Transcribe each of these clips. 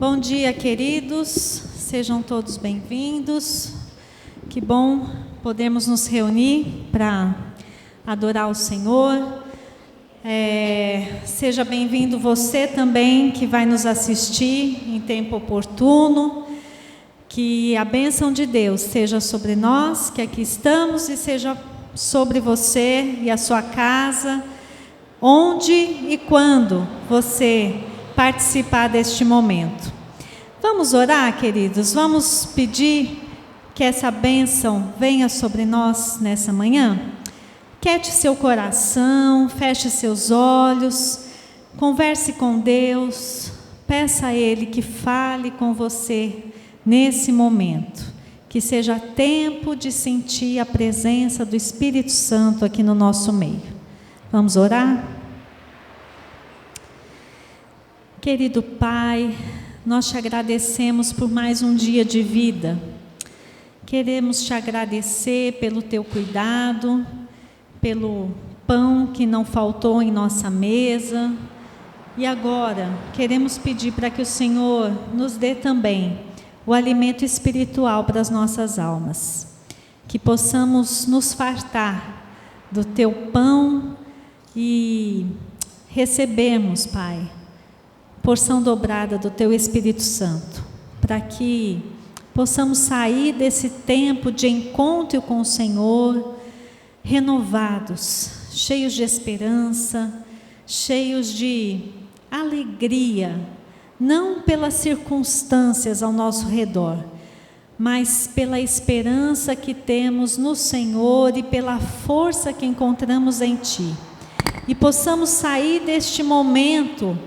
Bom dia, queridos, sejam todos bem-vindos. Que bom podermos nos reunir para adorar o Senhor. Seja bem-vindo você também que vai nos assistir em tempo oportuno. Que a bênção de Deus seja sobre nós, que aqui estamos, e seja sobre você e a sua casa, onde e quando você participar deste momento. Vamos orar, queridos? Vamos pedir que essa bênção venha sobre nós nessa manhã? Quiete seu coração, feche seus olhos, converse com Deus, peça a Ele que fale com você nesse momento, que seja tempo de sentir a presença do Espírito Santo aqui no nosso meio. Vamos orar? Querido Pai, nós te agradecemos por mais um dia de vida. Queremos te agradecer pelo teu cuidado, pelo pão que não faltou em nossa mesa. E agora, queremos pedir para que o Senhor nos dê também o alimento espiritual para as nossas almas. Que possamos nos fartar do teu pão e recebermos, Pai, porção dobrada do teu Espírito Santo, para que possamos sair desse tempo de encontro com o Senhor renovados, cheios de esperança, cheios de alegria, não pelas circunstâncias ao nosso redor, mas pela esperança que temos no Senhor e pela força que encontramos em Ti. E possamos sair deste momento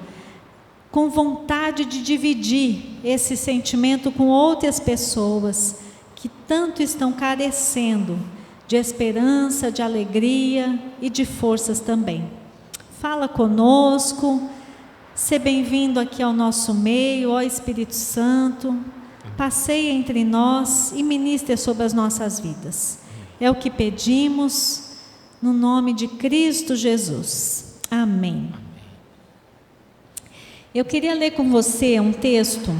com vontade de dividir esse sentimento com outras pessoas que tanto estão carecendo de esperança, de alegria e de forças também. Fala conosco, seja bem-vindo aqui ao nosso meio, ó Espírito Santo, passeie entre nós e ministre sobre as nossas vidas. É o que pedimos, no nome de Cristo Jesus. Amém. Eu queria ler com você um texto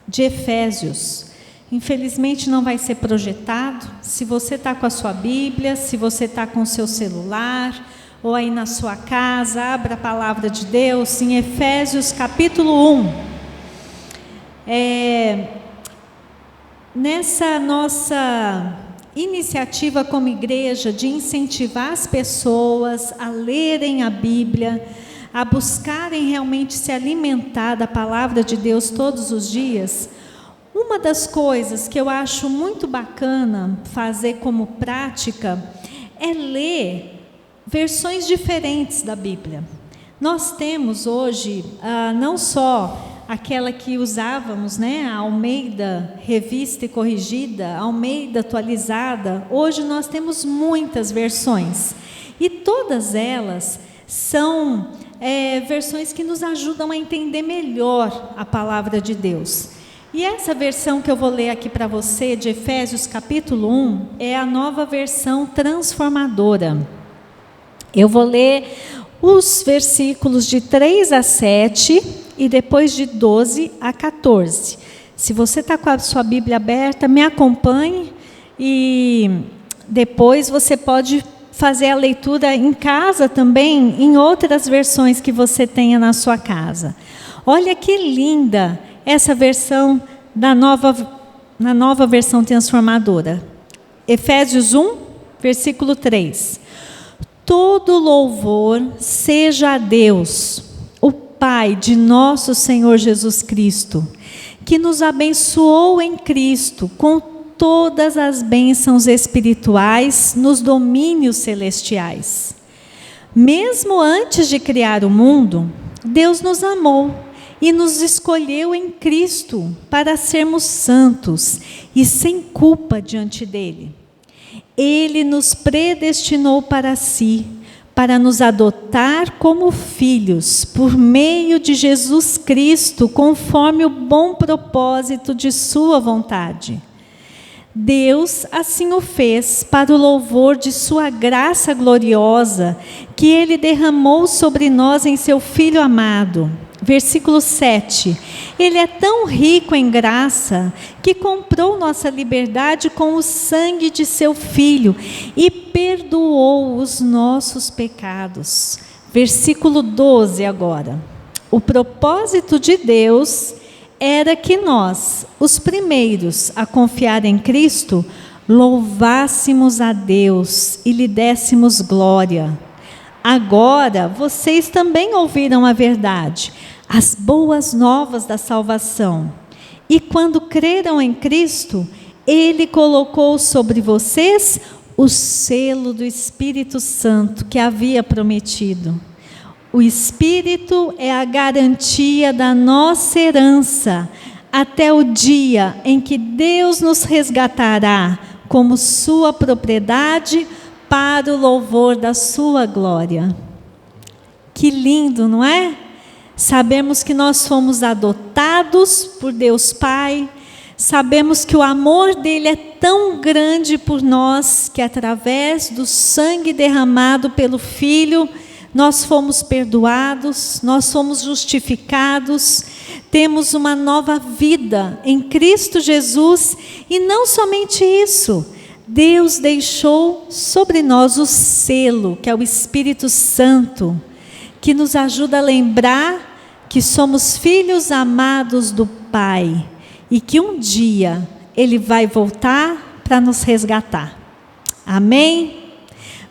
de Efésios. Infelizmente não vai ser projetado. Se você está com a sua Bíblia, se você está com o seu celular, ou aí na sua casa, abra a palavra de Deus em Efésios capítulo 1. Nessa nossa iniciativa como igreja de incentivar as pessoas a lerem a Bíblia, a buscarem realmente se alimentar da palavra de Deus todos os dias, uma das coisas que eu acho muito bacana fazer como prática é ler versões diferentes da Bíblia. Nós temos hoje não só aquela que usávamos, a Almeida Revista e Corrigida, Almeida Atualizada. Hoje nós temos muitas versões e todas elas são versões que nos ajudam a entender melhor a palavra de Deus. E essa versão que eu vou ler aqui para você, de Efésios capítulo 1, é a Nova Versão Transformadora. Eu vou ler os versículos de 3 a 7 e depois de 12 a 14. Se você está com a sua Bíblia aberta, me acompanhe e depois você pode fazer a leitura em casa também, em outras versões que você tenha na sua casa. Olha que linda essa versão na nova versão transformadora. Efésios 1, versículo 3. Todo louvor seja a Deus, o Pai de nosso Senhor Jesus Cristo, que nos abençoou em Cristo com todas as bênçãos espirituais nos domínios celestiais. Mesmo antes de criar o mundo, Deus nos amou e nos escolheu em Cristo para sermos santos e sem culpa diante dele. Ele nos predestinou para si, para nos adotar como filhos, por meio de Jesus Cristo, conforme o bom propósito de sua vontade. Deus assim o fez para o louvor de sua graça gloriosa, que Ele derramou sobre nós em seu Filho amado. Versículo 7. Ele é tão rico em graça que comprou nossa liberdade com o sangue de seu Filho e perdoou os nossos pecados. Versículo 12 agora. O propósito de Deus era que nós, os primeiros a confiar em Cristo, louvássemos a Deus e lhe dessemos glória. Agora vocês também ouviram a verdade, as boas novas da salvação. E quando creram em Cristo, Ele colocou sobre vocês o selo do Espírito Santo que havia prometido. O Espírito é a garantia da nossa herança até o dia em que Deus nos resgatará como sua propriedade para o louvor da sua glória. Que lindo, não é? Sabemos que nós fomos adotados por Deus Pai, sabemos que o amor dele é tão grande por nós, que através do sangue derramado pelo Filho, nós fomos perdoados, nós fomos justificados, temos uma nova vida em Cristo Jesus, e não somente isso, Deus deixou sobre nós o selo, que é o Espírito Santo, que nos ajuda a lembrar que somos filhos amados do Pai e que um dia Ele vai voltar para nos resgatar. Amém?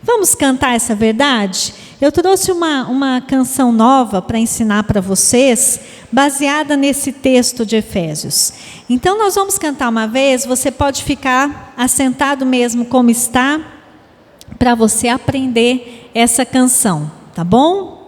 Vamos cantar essa verdade? Eu trouxe uma canção nova para ensinar para vocês, baseada nesse texto de Efésios. Então nós vamos cantar uma vez, você pode ficar assentado mesmo como está, para você aprender essa canção, tá bom?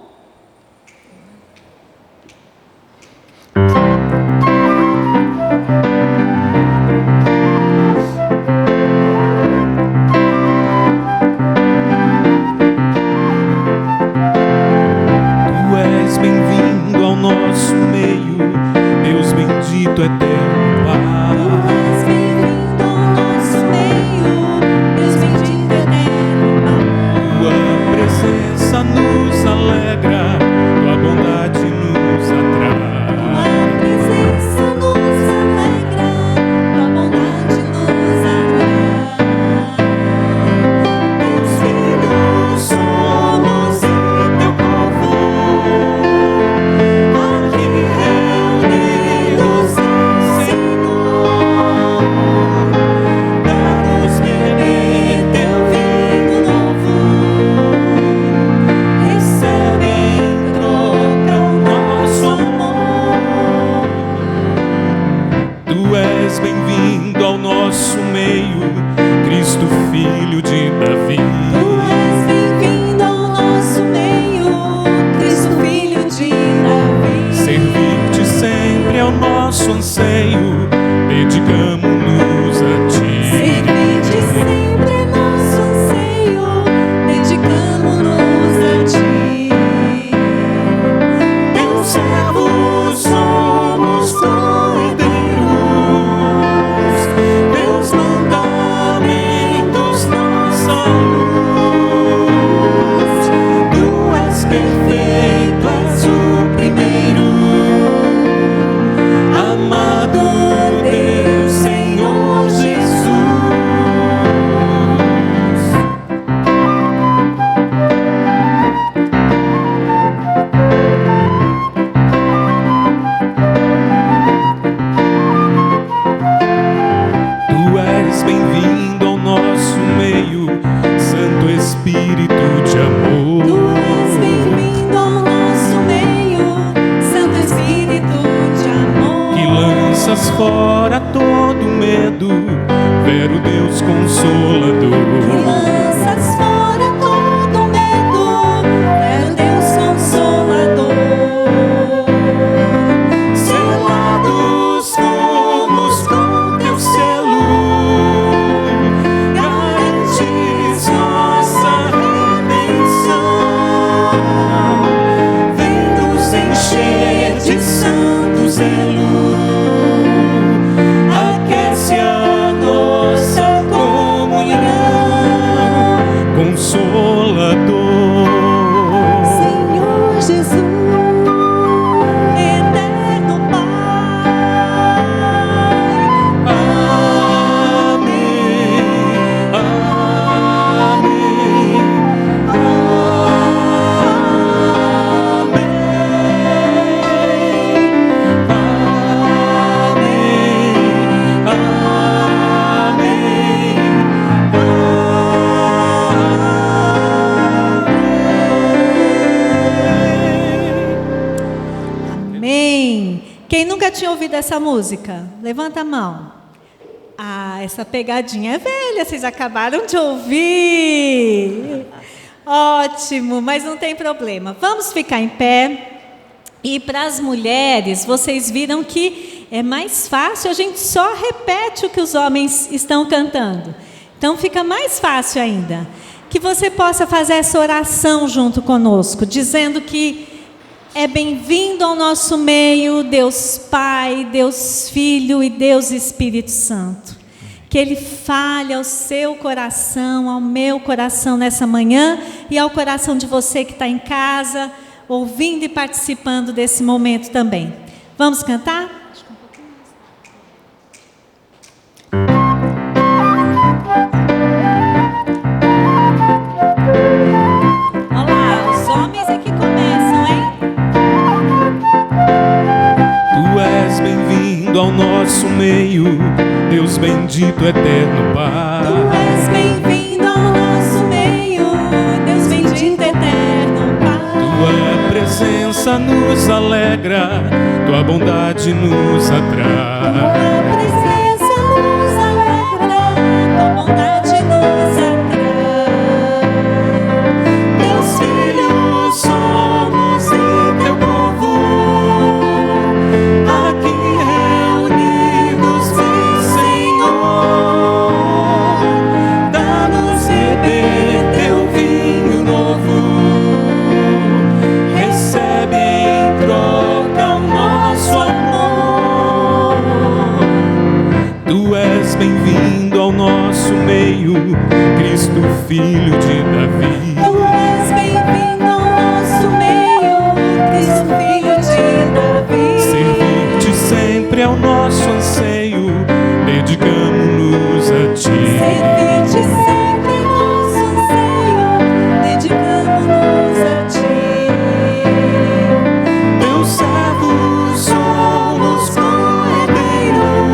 Nosso meio, Deus bendito, eterno Pai. Tu és bem-vindo ao nosso meio, Deus bendito, eterno Pai. Tua presença nos alegra, tua bondade nos atrai. Tua presença nos alegra, tua bondade nos atrai. Teus filhos somos e teu povo. Bem-vindo ao nosso meio, Cristo Filho de Davi. Tu és bem-vindo ao nosso meio, Cristo Filho de Davi. Servir-te sempre é o nosso anseio, dedicamo-nos a ti. Servir-te sempre é nosso anseio, dedicamo-nos a ti. Teus servos somos cordeiros. Perfeito, és o primeiro, amado Deus, Senhor Jesus. Tu és bem-vindo ao nosso meio, Santo Espírito de amor. Tu és bem-vindo ao nosso meio, Santo Espírito de amor. Que lanças fora todo medo, vero Deus Consolador. Que lanças fora todo medo, vero Deus Consolador. Selados fomos com teu selo, garantes nossa redenção. Vem nos encher de santo zelo, aquece a nossa comunhão. Quem nunca tinha ouvido essa música? Levanta a mão. Ah, essa pegadinha é velha, vocês acabaram de ouvir. Ótimo, mas não tem problema. Vamos ficar em pé. E para as mulheres, vocês viram que é mais fácil, a gente só repete o que os homens estão cantando. Então fica mais fácil ainda. Que você possa fazer essa oração junto conosco, dizendo que é bem-vindo ao nosso meio, Deus Pai, Deus Filho e Deus Espírito Santo. Que Ele fale ao seu coração, ao meu coração nessa manhã e ao coração de você que está em casa, ouvindo e participando desse momento também. Vamos cantar? Ao nosso meio, Deus bendito, eterno Pai. Tu és bem-vindo ao nosso meio, Deus bendito, eterno Pai. Tua presença nos alegra, tua bondade nos atrai. Tua presença nos alegra, tua bondade nos atrai. Teus filhos somos e teu povo, aqui Cristo, filho de Davi. Tu és bem-vindo ao nosso meio, Cristo, filho de Davi. Servir-te sempre é o nosso anseio, dedicamos-nos a Ti. Servir-te sempre é nosso anseio, dedicamos-nos a Ti. Teus servos somos cordeiros,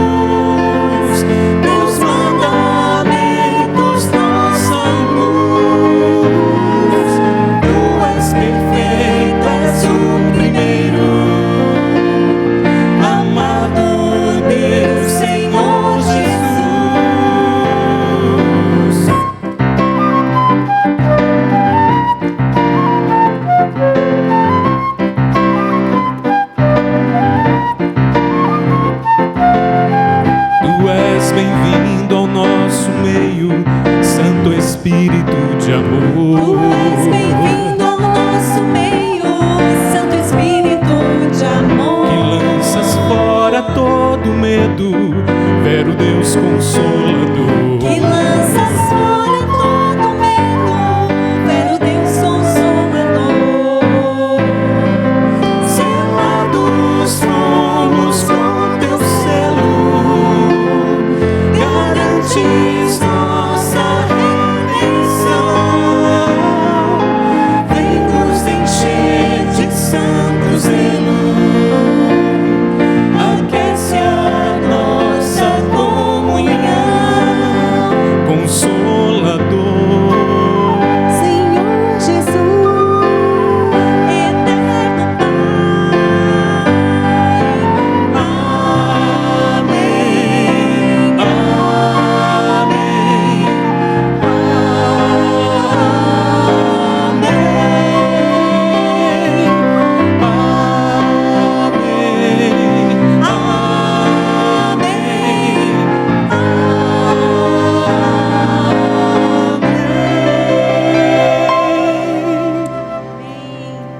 Teus mandamentos nossa luz. Tu és perfeito, és o primeiro, amado Deus, Senhor Jesus. Tu és bem-vindo ao nosso meio, Santo Espírito de amor. Tu és bem-vindo ao nosso meio, Santo Espírito de amor. Que lanças fora todo medo, vero Deus Consolador. Que lanças fora todo medo, vero Deus Consolador. Selados fomos com teu selo, garantes nossa redenção. Vem nos encher de santo zelo, aquece a nossa comunhão. Consolador, Senhor Jesus, eterno Pai. amém,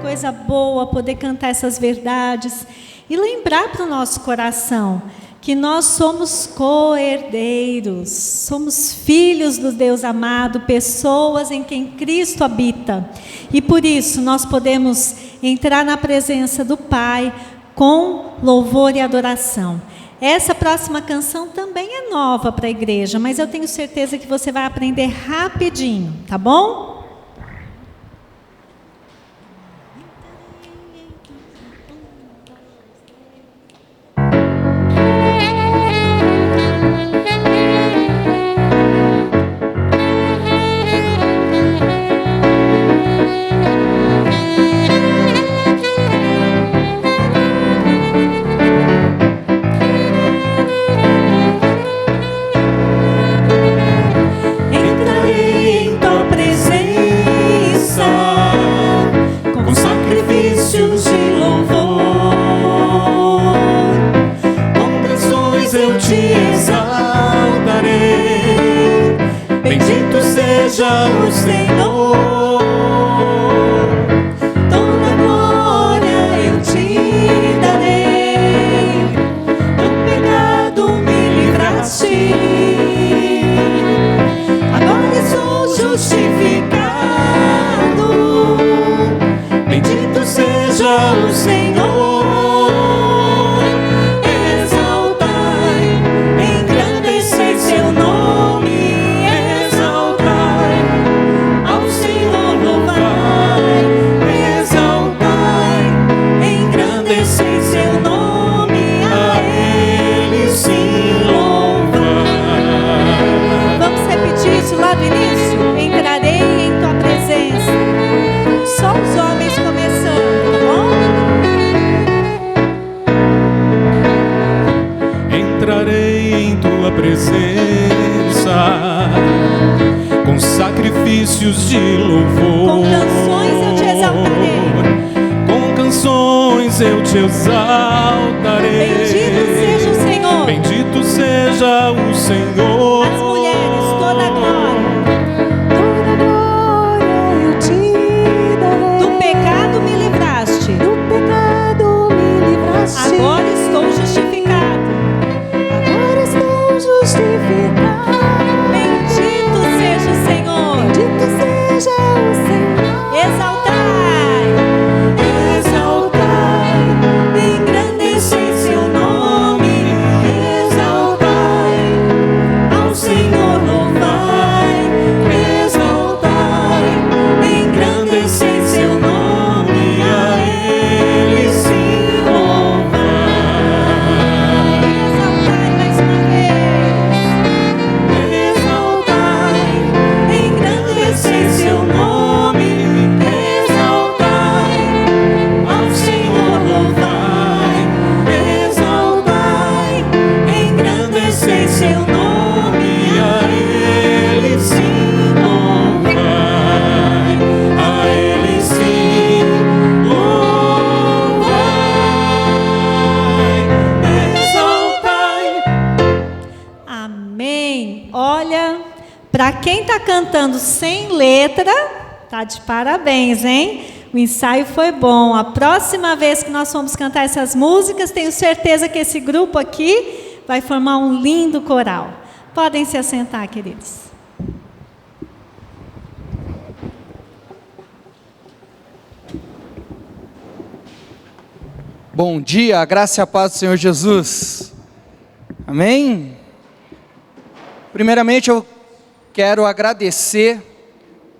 Coisa boa poder cantar essas verdades e lembrar para o nosso coração que nós somos co-herdeiros, somos filhos do Deus amado, pessoas em quem Cristo habita. E por isso nós podemos entrar na presença do Pai com louvor e adoração. Essa próxima canção também é nova para a igreja, mas eu tenho certeza que você vai aprender rapidinho, tá bom? seja o Senhor. Toda glória eu te darei, do pecado me livraste, agora sou justificado. Bendito seja o Senhor. Presença com sacrifícios de louvor, com canções eu te exaltarei, com canções eu te exaltarei. Bendito seja o Senhor. Bendito seja o Senhor. As mulheres, toda a glória eu te darei. do pecado me livraste, Do pecado me livraste. agora estou justificado. Bendito seja o Senhor. Bendito seja o Senhor. Exaltai, Exaltai, engrandecei seu nome. exaltai, Ao Senhor louvai. exaltai, Engrandecei seu nome. A Ele sim louvai. Exaltai mais uma vez. exaltai, Engrandecei seu nome. exaltai, Ao Senhor louvai. exaltai, Engrandecei seu nome. A Ele sim louvai. A Ele sim louvai. exaltai. Amém. Olha, para quem está cantando sem letra, tá de parabéns, hein? O ensaio foi bom. A próxima vez que nós formos cantar essas músicas, tenho certeza que esse grupo aqui vai formar um lindo coral. Podem se assentar, queridos. Bom dia, a graça e a paz do Senhor Jesus. Amém? Primeiramente eu quero agradecer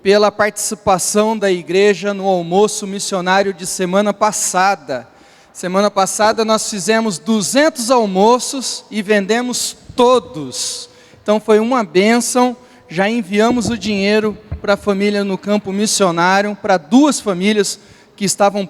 pela participação da igreja no almoço missionário de semana passada. Semana passada nós fizemos 200 almoços e vendemos todos. Então foi uma bênção, já enviamos o dinheiro para a família no campo missionário, para 2 famílias que estavam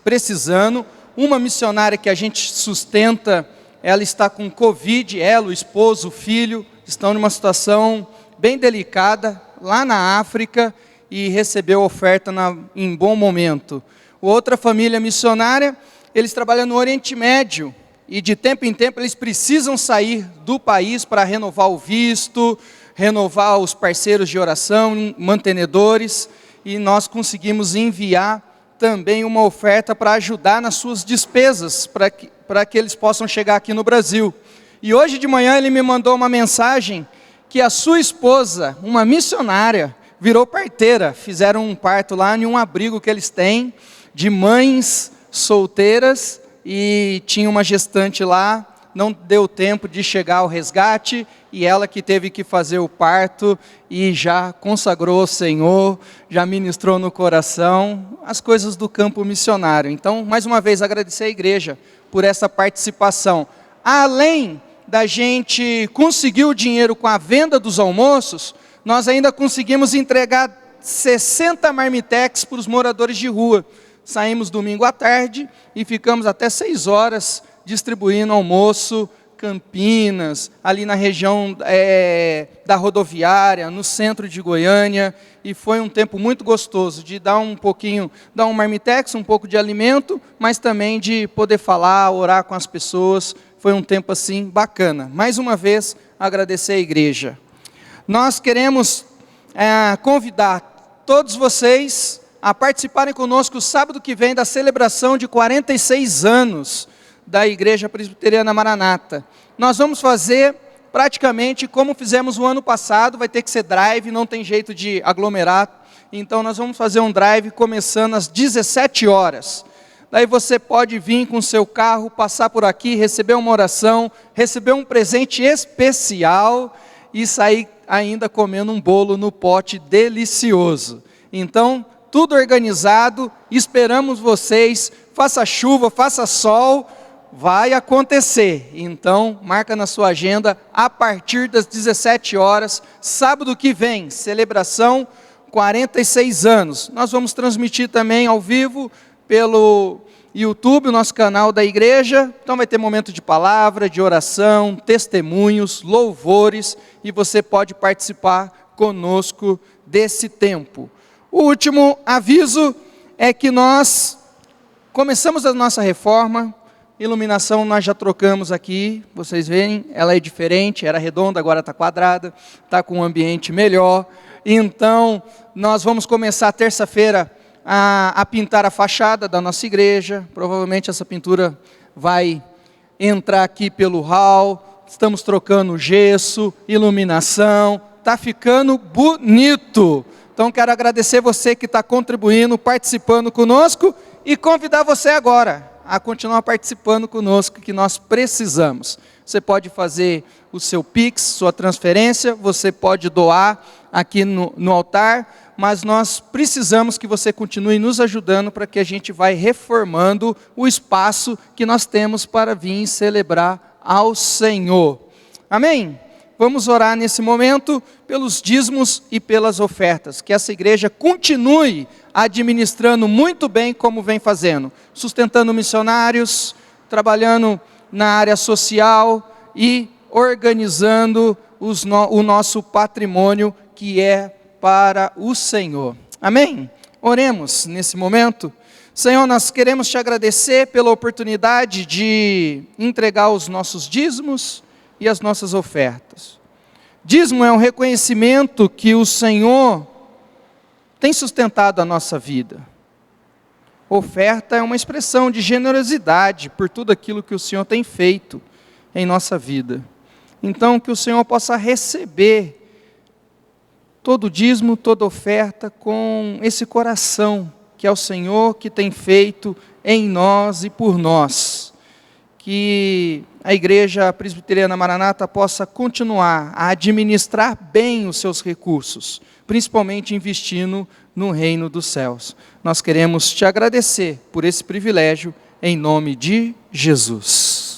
precisando. Uma missionária que a gente sustenta, ela está com Covid, ela, o esposo, o filho, estão numa situação bem delicada, lá na África, e recebeu oferta em bom momento. Outra família missionária, eles trabalham no Oriente Médio, e de tempo em tempo eles precisam sair do país para renovar o visto, renovar os parceiros de oração, mantenedores, e nós conseguimos enviar também uma oferta para ajudar nas suas despesas, para que eles possam chegar aqui no Brasil. E hoje de manhã ele me mandou uma mensagem que a sua esposa, uma missionária, virou parteira. Fizeram um parto lá em um abrigo que eles têm, de mães solteiras, e tinha uma gestante lá, não deu tempo de chegar ao resgate, e ela que teve que fazer o parto, e já consagrou o Senhor, já ministrou no coração as coisas do campo missionário. Então, mais uma vez, agradecer à igreja por essa participação. Além da gente conseguir o dinheiro com a venda dos almoços, nós ainda conseguimos entregar 60 marmitex para os moradores de rua. Saímos domingo à tarde e ficamos até 6 horas distribuindo almoço, Campinas, ali na região da rodoviária, no centro de Goiânia, e foi um tempo muito gostoso de dar um marmitex, um pouco de alimento, mas também de poder falar, orar com as pessoas. Foi um tempo assim bacana. Mais uma vez, agradecer à igreja. Nós queremos convidar todos vocês a participarem conosco sábado que vem da celebração de 46 anos da Igreja Presbiteriana Maranata. Nós vamos fazer praticamente como fizemos o ano passado, vai ter que ser drive, não tem jeito de aglomerar, então nós vamos fazer um drive começando às 17 horas. Daí você pode vir com o seu carro, passar por aqui, receber uma oração, receber um presente especial e sair ainda comendo um bolo no pote delicioso. Então, tudo organizado, esperamos vocês, faça chuva, faça sol, vai acontecer. Então, marca na sua agenda, a partir das 17 horas, sábado que vem, celebração 46 anos. Nós vamos transmitir também ao vivo pelo YouTube, o nosso canal da igreja. Então vai ter momento de palavra, de oração, testemunhos, louvores, e você pode participar conosco desse tempo. O último aviso é que nós começamos a nossa reforma. Iluminação nós já trocamos aqui, vocês veem, ela é diferente, era redonda, agora está quadrada, está com um ambiente melhor. Então, nós vamos começar terça-feira a pintar a fachada da nossa igreja. Provavelmente essa pintura vai entrar aqui pelo hall. Estamos trocando gesso, iluminação, está ficando bonito. Então quero agradecer você que está contribuindo, participando conosco e convidar você agora a continuar participando conosco, que nós precisamos. Você pode fazer o seu Pix, sua transferência, você pode doar aqui no altar, mas nós precisamos que você continue nos ajudando para que a gente vai reformando o espaço que nós temos para vir celebrar ao Senhor. Amém? Vamos orar nesse momento pelos dízimos e pelas ofertas, que essa igreja continue administrando muito bem como vem fazendo, sustentando missionários, trabalhando na área social e organizando o nosso patrimônio que é para o Senhor. Amém? Oremos nesse momento. Senhor, nós queremos te agradecer pela oportunidade de entregar os nossos dízimos e as nossas ofertas. Dízimo é um reconhecimento que o Senhor tem sustentado a nossa vida. Oferta é uma expressão de generosidade por tudo aquilo que o Senhor tem feito em nossa vida. Então, que o Senhor possa receber todo dízimo, toda oferta com esse coração que é o Senhor que tem feito em nós e por nós. Que a Igreja Presbiteriana Maranata possa continuar a administrar bem os seus recursos, principalmente investindo no reino dos céus. Nós queremos te agradecer por esse privilégio, em nome de Jesus.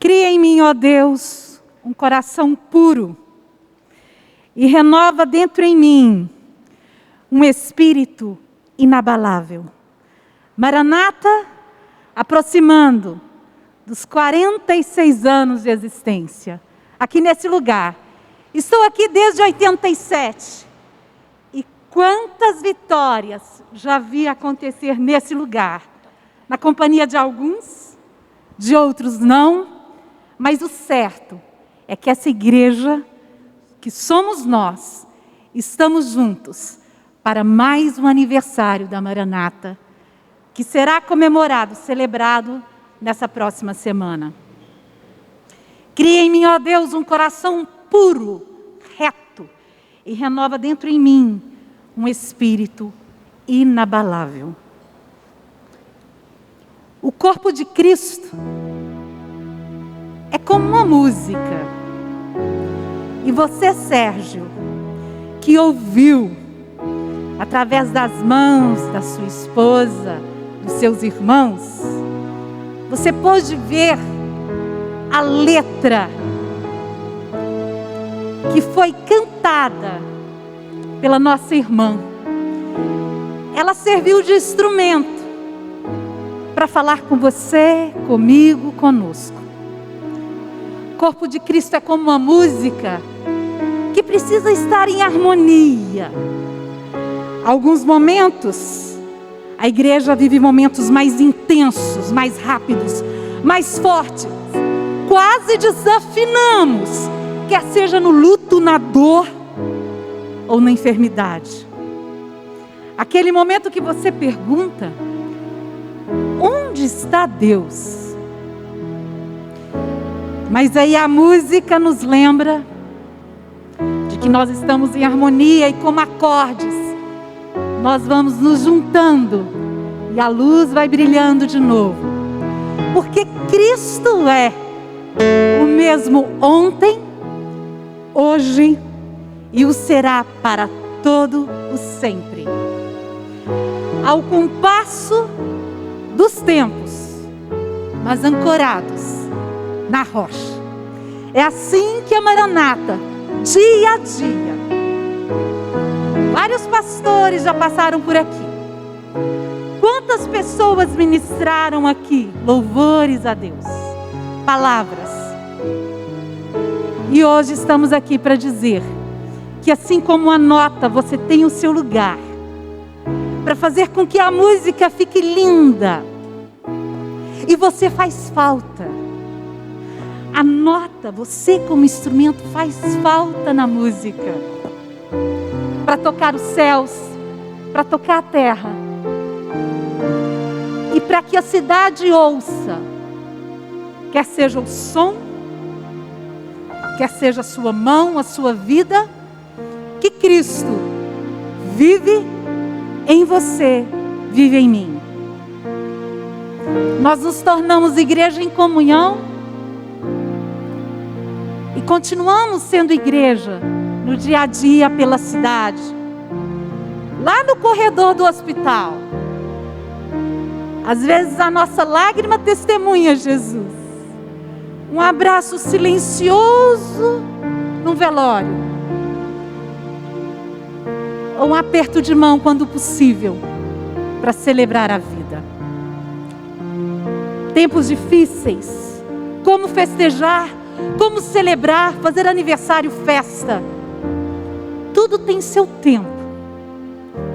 Cria em mim, ó Deus, um coração puro e renova dentro em mim um espírito inabalável. Maranata, aproximando dos 46 anos de existência, aqui nesse lugar. Estou aqui desde 87. E quantas vitórias já vi acontecer nesse lugar. Na companhia de alguns, de outros não. Mas o certo é que essa igreja, que somos nós, estamos juntos para mais um aniversário da Maranata, que será comemorado, celebrado nessa próxima semana. Cria em mim, ó Deus, um coração puro, reto, e renova dentro em mim um espírito inabalável. O corpo de Cristo é como uma música. E você, Sérgio, que ouviu através das mãos da sua esposa, dos seus irmãos, você pôde ver a letra que foi cantada pela nossa irmã. Ela serviu de instrumento para falar com você, comigo, conosco. O corpo de Cristo é como uma música que precisa estar em harmonia. Alguns momentos, a igreja vive momentos mais intensos, mais rápidos, mais fortes. Quase desafinamos, quer seja no luto, na dor ou na enfermidade. Aquele momento que você pergunta: onde está Deus? Mas aí a música nos lembra de que nós estamos em harmonia e como acordes, nós vamos nos juntando e a luz vai brilhando de novo. Porque Cristo é o mesmo ontem, hoje e o será para todo o sempre. Ao compasso dos tempos, mas ancorados na rocha. É assim que a Maranata, dia a dia. Vários pastores já passaram por aqui. Quantas pessoas ministraram aqui louvores a Deus, palavras. E hoje estamos aqui para dizer que assim como a nota, você tem o seu lugar para fazer com que a música fique linda. E você faz falta. A nota, você como instrumento faz falta na música. Para tocar os céus, para tocar a terra. E para que a cidade ouça, quer seja o som, quer seja a sua mão, a sua vida, que Cristo vive em você, vive em mim. Nós nos tornamos igreja em comunhão e continuamos sendo igreja no dia a dia pela cidade, lá no corredor do hospital. Às vezes a nossa lágrima testemunha Jesus. Um abraço silencioso num velório. Ou um aperto de mão quando possível, para celebrar a vida. Tempos difíceis, como festejar, como celebrar, fazer aniversário, festa. Tudo tem seu tempo.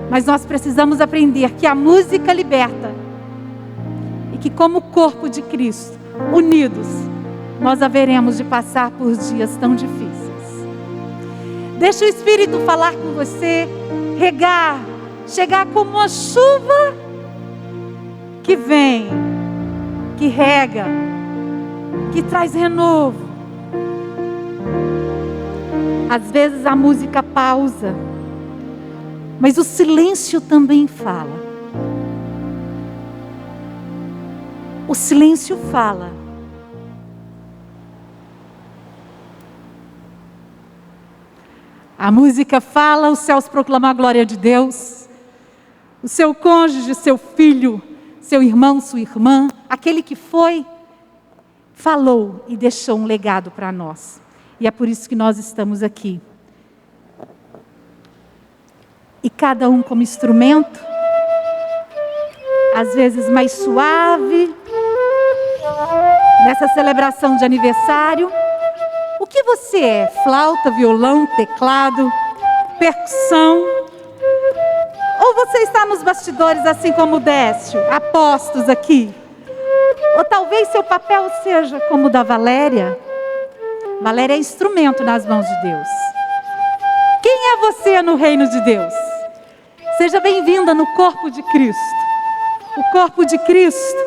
Mas nós precisamos aprender que a música liberta. E que como corpo de Cristo, unidos, nós haveremos de passar por dias tão difíceis. Deixa o Espírito falar com você, regar, chegar como uma chuva que vem, que rega, que traz renovo. Às vezes a música pausa, mas o silêncio também fala. O silêncio fala. A música fala, os céus proclamam a glória de Deus. O seu cônjuge, seu filho, seu irmão, sua irmã, aquele que foi, falou e deixou um legado para nós. E é por isso que nós estamos aqui. E cada um como instrumento, às vezes mais suave, nessa celebração de aniversário. O que você é? Flauta, violão, teclado, percussão? Ou você está nos bastidores assim como o Décio, apostos aqui? Ou talvez seu papel seja como o da Valéria? Valéria é instrumento nas mãos de Deus. Quem é você no reino de Deus? Seja bem-vinda no corpo de Cristo. O corpo de Cristo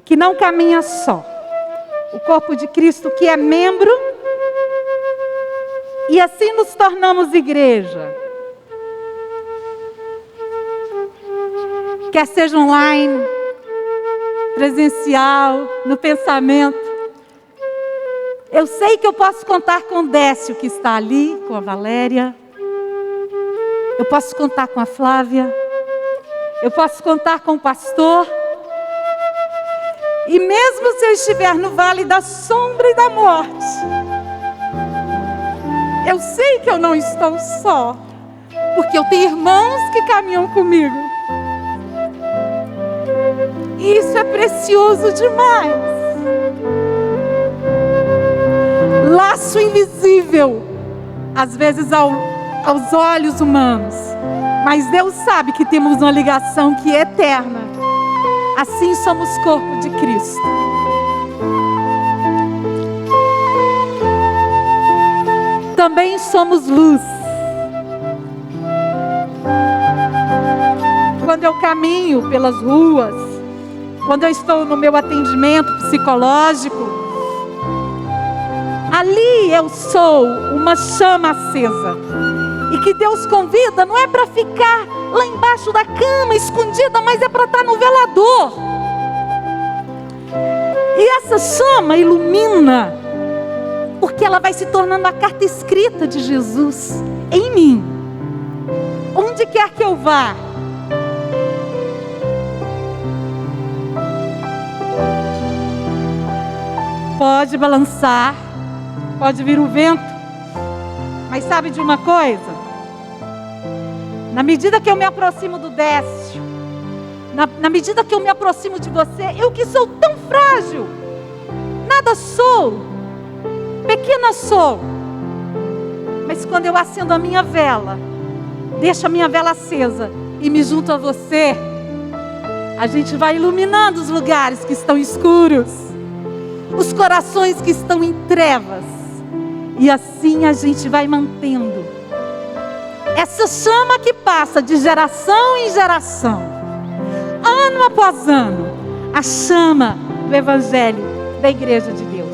que não caminha só. O corpo de Cristo que é membro. E assim nos tornamos igreja. Quer seja online, presencial, no pensamento. Eu sei que eu posso contar com o Décio que está ali, com a Valéria. Eu posso contar com a Flávia. Eu posso contar com o pastor. E mesmo se eu estiver no vale da sombra e da morte, eu sei que eu não estou só, porque eu tenho irmãos que caminham comigo. E isso é precioso demais. Laço invisível, às vezes aos olhos humanos, mas Deus sabe que temos uma ligação que é eterna. Assim somos corpo de Cristo. Também somos luz. Quando eu caminho pelas ruas, quando eu estou no meu atendimento psicológico, ali eu sou uma chama acesa. E que Deus convida não é para ficar lá embaixo da cama, escondida, mas é para estar no velador. E essa chama ilumina, porque ela vai se tornando a carta escrita de Jesus em mim. Onde quer que eu vá, pode balançar, pode vir o vento, mas sabe de uma coisa? Na medida que eu me aproximo do Décio, na medida que eu me aproximo de você, eu que sou tão frágil, nada sou, pequena sou, mas quando eu acendo a minha vela, deixo a minha vela acesa e me junto a você, a gente vai iluminando os lugares que estão escuros, os corações que estão em trevas, e assim a gente vai mantendo essa chama que passa de geração em geração, ano após ano, a chama do Evangelho da Igreja de Deus.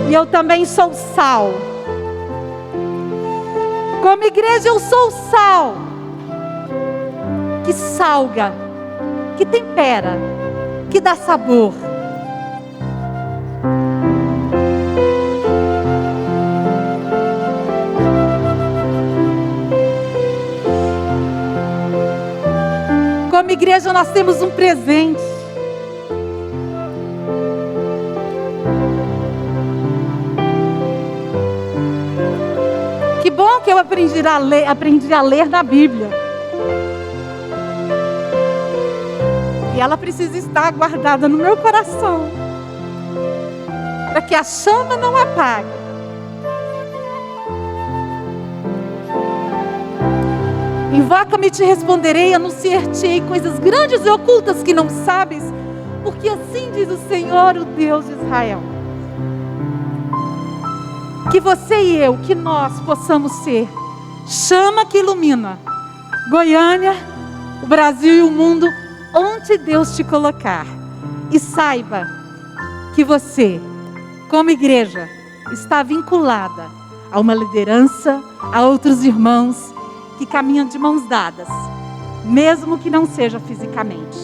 E eu também sou sal. Como igreja eu sou o sal que salga, que tempera, que dá sabor. Como igreja nós temos um presente. Que bom que eu aprendi a ler na Bíblia. E ela precisa estar guardada no meu coração, para que a chama não apague. Invoca-me e te responderei, anunciar-te-ei coisas grandes e ocultas que não sabes, porque assim diz o Senhor, o Deus de Israel. Que você e eu, que nós possamos ser chama que ilumina Goiânia, o Brasil e o mundo, onde Deus te colocar. E saiba que você, como igreja, está vinculada a uma liderança, a outros irmãos que caminham de mãos dadas, mesmo que não seja fisicamente.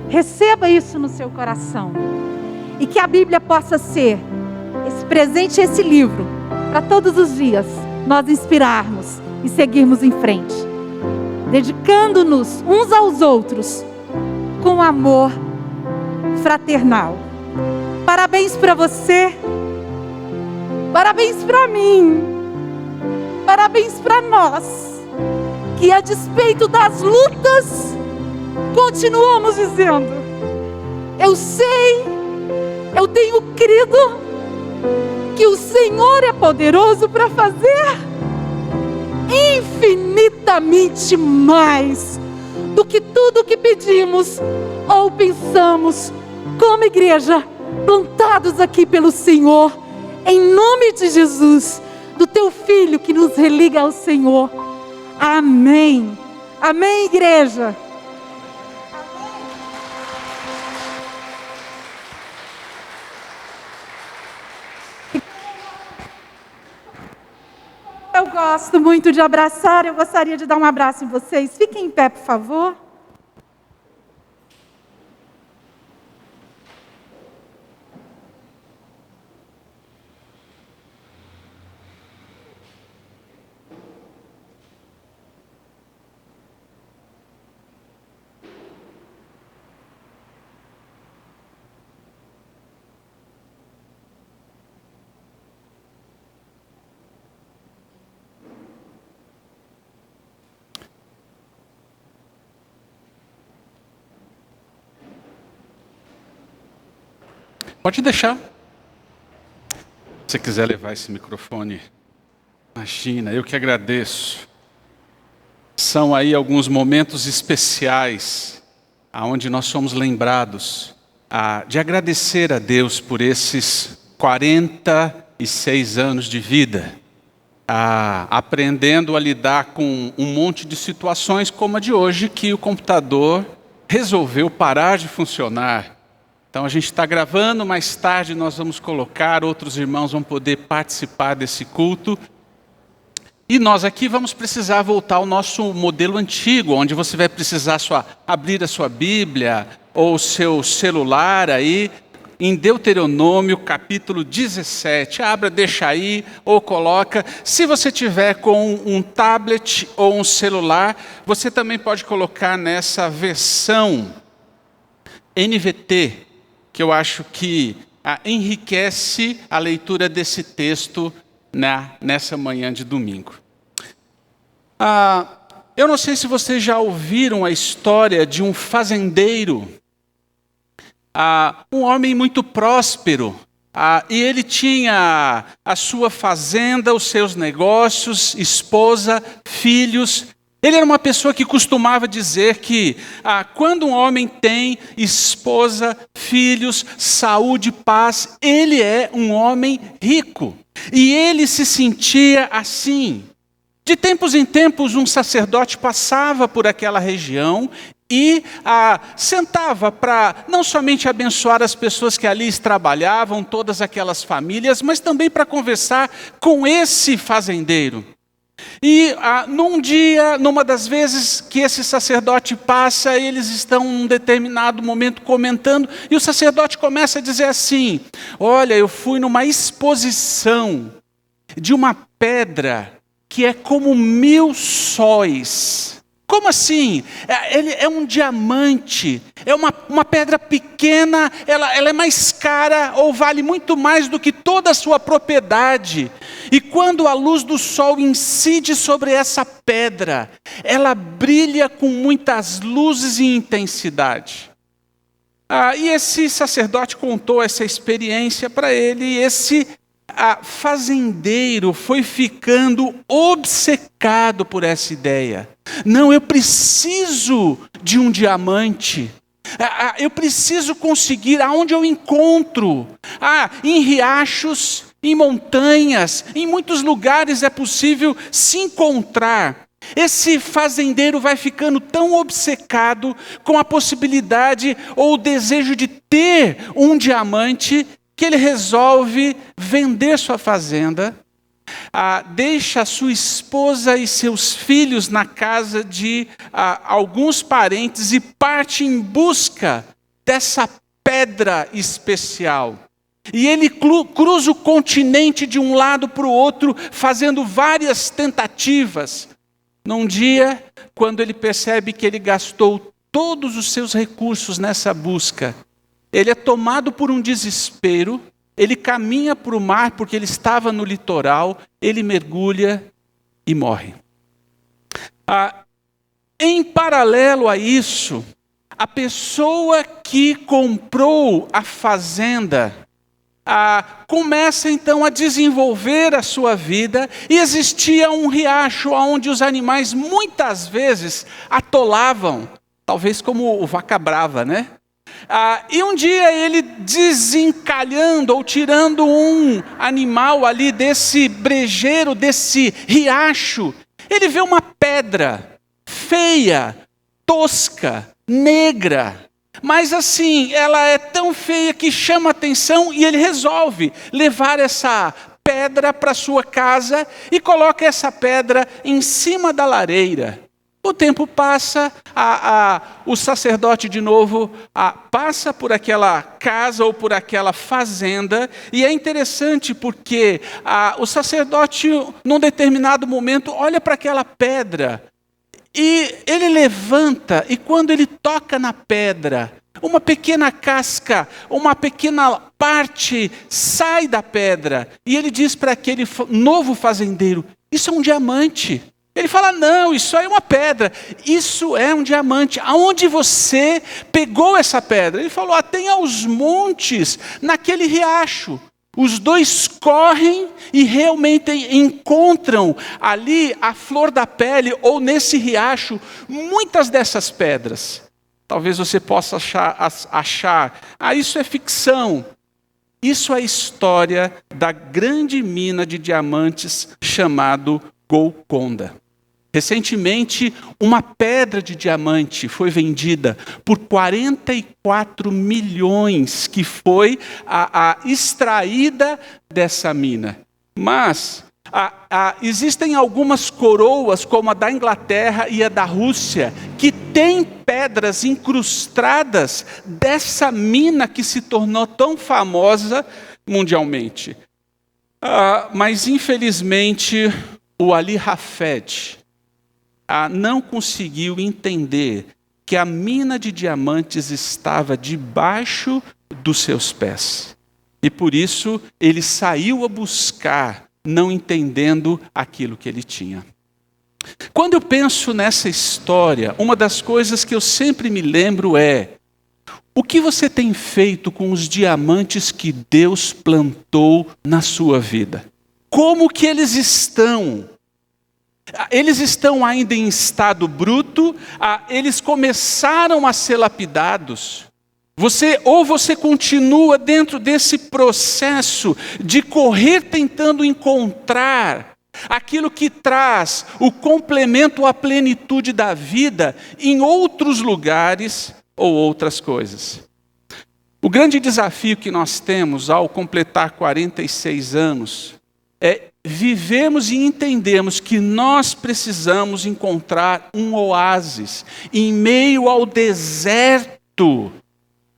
Receba isso no seu coração. E que a Bíblia possa ser esse presente, esse livro, para todos os dias nós inspirarmos e seguirmos em frente, dedicando-nos uns aos outros com amor fraternal, Parabéns para você. Parabéns para mim. Parabéns para nós, que a despeito das lutas, continuamos dizendo: eu sei, eu tenho crido que o Senhor é poderoso para fazer infinitamente mais do que tudo que pedimos ou pensamos, como igreja, plantados aqui pelo Senhor, em nome de Jesus, do teu Filho que nos religa ao Senhor. Amém. Amém, igreja. Eu gosto muito de abraçar, eu gostaria de dar um abraço em vocês. Fiquem em pé, por favor. Pode deixar. Se você quiser levar esse microfone, imagina, eu que agradeço. São aí alguns momentos especiais, onde nós somos lembrados de agradecer a Deus por esses 46 anos de vida, aprendendo a lidar com um monte de situações como a de hoje, que o computador resolveu parar de funcionar. Então a gente está gravando, mais tarde nós vamos colocar, outros irmãos vão poder participar desse culto. E nós aqui vamos precisar voltar ao nosso modelo antigo, onde você vai precisar abrir a sua Bíblia ou o seu celular aí, em Deuteronômio capítulo 17. Abra, deixa aí ou coloca. Se você tiver com um tablet ou um celular, você também pode colocar nessa versão NVT, que eu acho que enriquece a leitura desse texto nessa manhã de domingo. Eu não sei se vocês já ouviram a história de um fazendeiro, um homem muito próspero, e ele tinha a sua fazenda, os seus negócios, esposa, filhos. Ele era uma pessoa que costumava dizer que quando um homem tem esposa, filhos, saúde, paz, ele é um homem rico. E ele se sentia assim. De tempos em tempos, um sacerdote passava por aquela região e sentava para não somente abençoar as pessoas que ali trabalhavam, todas aquelas famílias, mas também para conversar com esse fazendeiro. E num dia, numa das vezes que esse sacerdote passa, eles estão em um determinado momento comentando, e o sacerdote começa a dizer assim: olha, eu fui numa exposição de uma pedra que é como 1000 sóis. Como assim? Ele é um diamante, é uma pedra pequena, ela é mais cara ou vale muito mais do que toda a sua propriedade. E quando a luz do sol incide sobre essa pedra, ela brilha com muitas luzes e intensidade. E esse sacerdote contou essa experiência para ele, e esse fazendeiro foi ficando obcecado por essa ideia. Não, eu preciso de um diamante. Eu preciso conseguir aonde eu encontro. Em riachos, em montanhas, em muitos lugares é possível se encontrar. Esse fazendeiro vai ficando tão obcecado com a possibilidade ou o desejo de ter um diamante que ele resolve vender sua fazenda, deixa sua esposa e seus filhos na casa de alguns parentes e parte em busca dessa pedra especial. E ele cruza o continente de um lado para o outro, fazendo várias tentativas. Num dia, quando ele percebe que ele gastou todos os seus recursos nessa busca, ele é tomado por um desespero, ele caminha para o mar porque ele estava no litoral, ele mergulha e morre. Em paralelo a isso, a pessoa que comprou a fazenda começa então a desenvolver a sua vida, e existia um riacho onde os animais muitas vezes atolavam, talvez como o vaca brava, né? E um dia ele desencalhando ou tirando um animal ali desse brejeiro, desse riacho, ele vê uma pedra feia, tosca, negra, mas assim, ela é tão feia que chama atenção, e ele resolve levar essa pedra para sua casa e coloca essa pedra em cima da lareira. O tempo passa, o sacerdote de novo passa por aquela casa ou por aquela fazenda, e é interessante porque o sacerdote, num determinado momento, olha para aquela pedra, e ele levanta, e quando ele toca na pedra, uma pequena casca, uma pequena parte sai da pedra, e ele diz para aquele novo fazendeiro: isso é um diamante. Ele fala: não, isso aí é uma pedra, isso é um diamante. Aonde você pegou essa pedra? Ele falou: tem aos montes, naquele riacho. Os dois correm e realmente encontram ali a flor da pele, ou nesse riacho, muitas dessas pedras. Talvez você possa achar, isso é ficção. Isso é a história da grande mina de diamantes chamado Golconda. Recentemente, uma pedra de diamante foi vendida por 44 milhões, que foi extraída dessa mina. Mas existem algumas coroas, como a da Inglaterra e a da Rússia, que têm pedras incrustadas dessa mina que se tornou tão famosa mundialmente. Mas, infelizmente, o Ali Hafed não conseguiu entender que a mina de diamantes estava debaixo dos seus pés. E por isso ele saiu a buscar, não entendendo aquilo que ele tinha. Quando eu penso nessa história, uma das coisas que eu sempre me lembro é: o que você tem feito com os diamantes que Deus plantou na sua vida? Como que eles estão? Eles estão ainda em estado bruto? Eles começaram a ser lapidados? Você continua dentro desse processo de correr tentando encontrar aquilo que traz o complemento à plenitude da vida em outros lugares ou outras coisas? O grande desafio que nós temos ao completar 46 anos é vivemos e entendemos que nós precisamos encontrar um oásis em meio ao deserto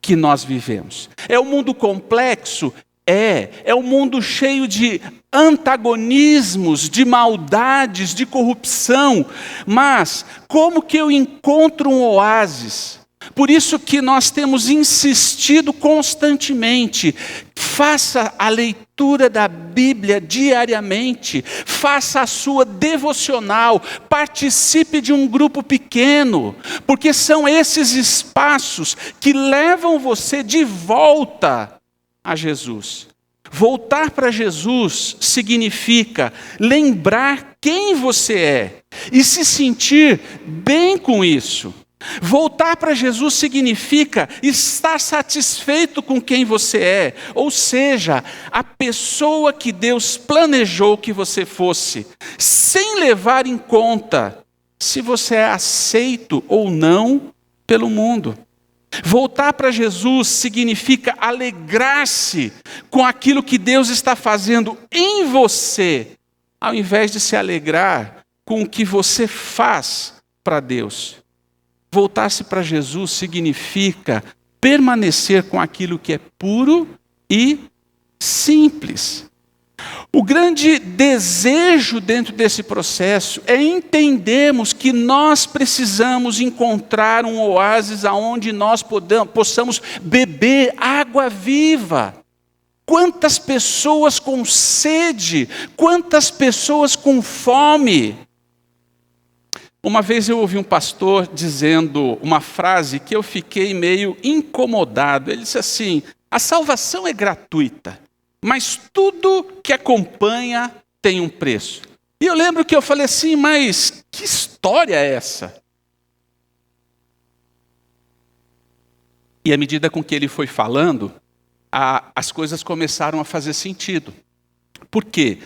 que nós vivemos. É um mundo complexo? É um mundo cheio de antagonismos, de maldades, de corrupção. Mas como que eu encontro um oásis? Por isso que nós temos insistido constantemente: faça a leitura da Bíblia diariamente, faça a sua devocional, participe de um grupo pequeno, porque são esses espaços que levam você de volta a Jesus. Voltar para Jesus significa lembrar quem você é e se sentir bem com isso. Voltar para Jesus significa estar satisfeito com quem você é, ou seja, a pessoa que Deus planejou que você fosse, sem levar em conta se você é aceito ou não pelo mundo. Voltar para Jesus significa alegrar-se com aquilo que Deus está fazendo em você, ao invés de se alegrar com o que você faz para Deus. Voltar-se para Jesus significa permanecer com aquilo que é puro e simples. O grande desejo dentro desse processo é entendermos que nós precisamos encontrar um oásis aonde nós possamos beber água viva. Quantas pessoas com sede, quantas pessoas com fome. Uma vez eu ouvi um pastor dizendo uma frase que eu fiquei meio incomodado. Ele disse assim: a salvação é gratuita, mas tudo que acompanha tem um preço. E eu lembro que eu falei assim, mas que história é essa? E à medida com que ele foi falando, as coisas começaram a fazer sentido. Por quê?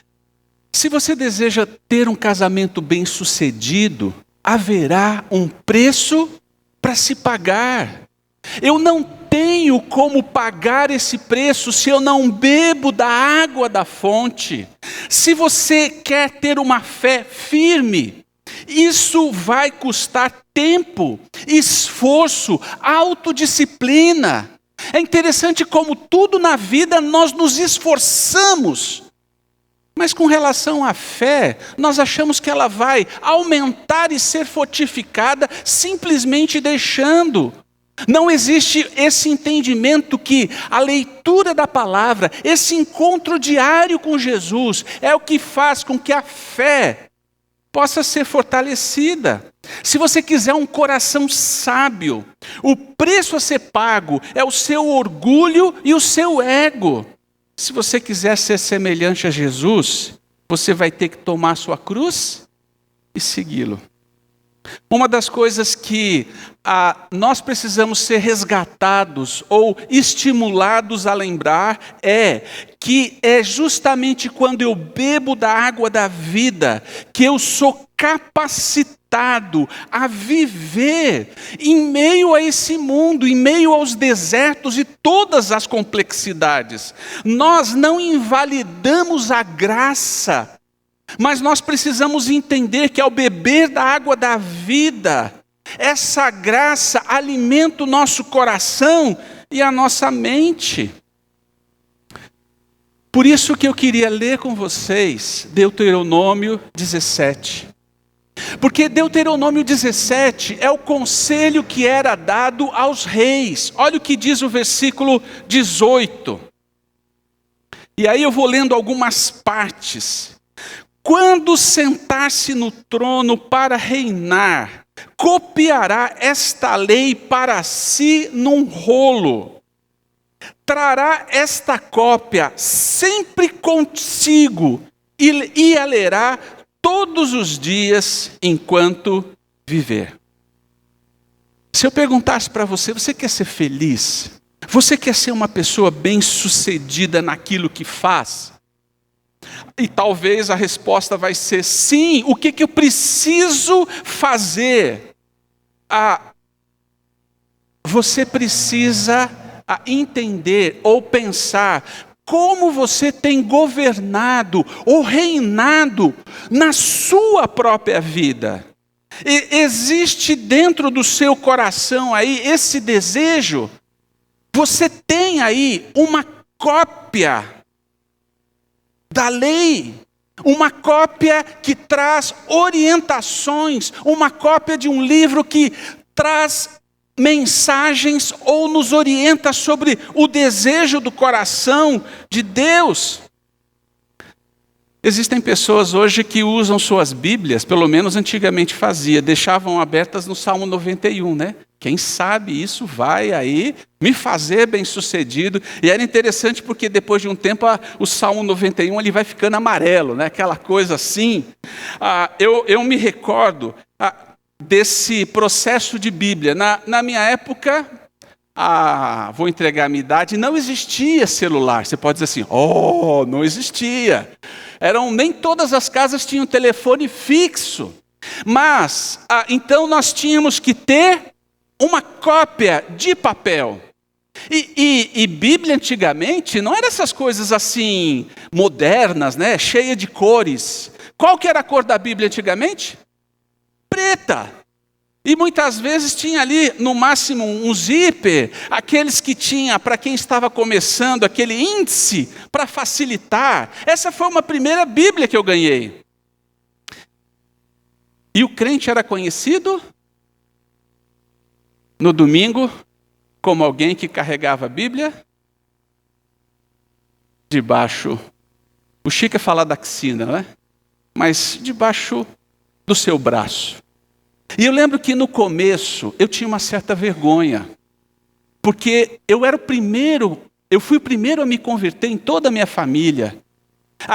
Se você deseja ter um casamento bem-sucedido, haverá um preço para se pagar. Eu não tenho como pagar esse preço se eu não bebo da água da fonte. Se você quer ter uma fé firme, isso vai custar tempo, esforço, autodisciplina. É interessante como tudo na vida nós nos esforçamos. Mas com relação à fé, nós achamos que ela vai aumentar e ser fortificada simplesmente deixando. Não existe esse entendimento que a leitura da palavra, esse encontro diário com Jesus, é o que faz com que a fé possa ser fortalecida. Se você quiser um coração sábio, o preço a ser pago é o seu orgulho e o seu ego. Se você quiser ser semelhante a Jesus, você vai ter que tomar sua cruz e segui-lo. Uma das coisas que nós precisamos ser resgatados ou estimulados a lembrar é que é justamente quando eu bebo da água da vida que eu sou capacitado a viver em meio a esse mundo, em meio aos desertos e todas as complexidades. Nós não invalidamos a graça, mas nós precisamos entender que ao beber da água da vida, essa graça alimenta o nosso coração e a nossa mente. Por isso que eu queria ler com vocês Deuteronômio 17. Porque Deuteronômio 17 é o conselho que era dado aos reis. Olha o que diz o versículo 18. E aí eu vou lendo algumas partes. Quando sentar-se no trono para reinar, copiará esta lei para si num rolo. Trará esta cópia sempre consigo e a lerá todos os dias enquanto viver. Se eu perguntasse para você, você quer ser feliz? Você quer ser uma pessoa bem-sucedida naquilo que faz? E talvez a resposta vai ser sim. O que eu preciso fazer? Você precisa entender ou pensar como você tem governado ou reinado na sua própria vida. Existe dentro do seu coração aí esse desejo? Você tem aí uma cópia da lei, uma cópia que traz orientações, uma cópia de um livro que traz mensagens ou nos orienta sobre o desejo do coração de Deus. Existem pessoas hoje que usam suas Bíblias, pelo menos antigamente fazia, deixavam abertas no Salmo 91, né? Quem sabe isso vai aí me fazer bem-sucedido. E era interessante porque depois de um tempo o Salmo 91 ele vai ficando amarelo, né? Aquela coisa assim. Eu me recordo desse processo de Bíblia. Na minha época, vou entregar a minha idade, não existia celular. Você pode dizer assim, não existia. Nem todas as casas tinham telefone fixo. Mas, então nós tínhamos que ter uma cópia de papel. E Bíblia antigamente não eram essas coisas assim modernas, né? Cheia de cores. Qual que era a cor da Bíblia antigamente? Preta. E muitas vezes tinha ali, no máximo, um zíper, aqueles que tinha, para quem estava começando, aquele índice para facilitar. Essa foi uma primeira Bíblia que eu ganhei. E o crente era conhecido no domingo como alguém que carregava a Bíblia debaixo. O chique é falar da axila, né? Mas debaixo do seu braço. E eu lembro que no começo eu tinha uma certa vergonha, porque eu fui o primeiro a me converter em toda a minha família.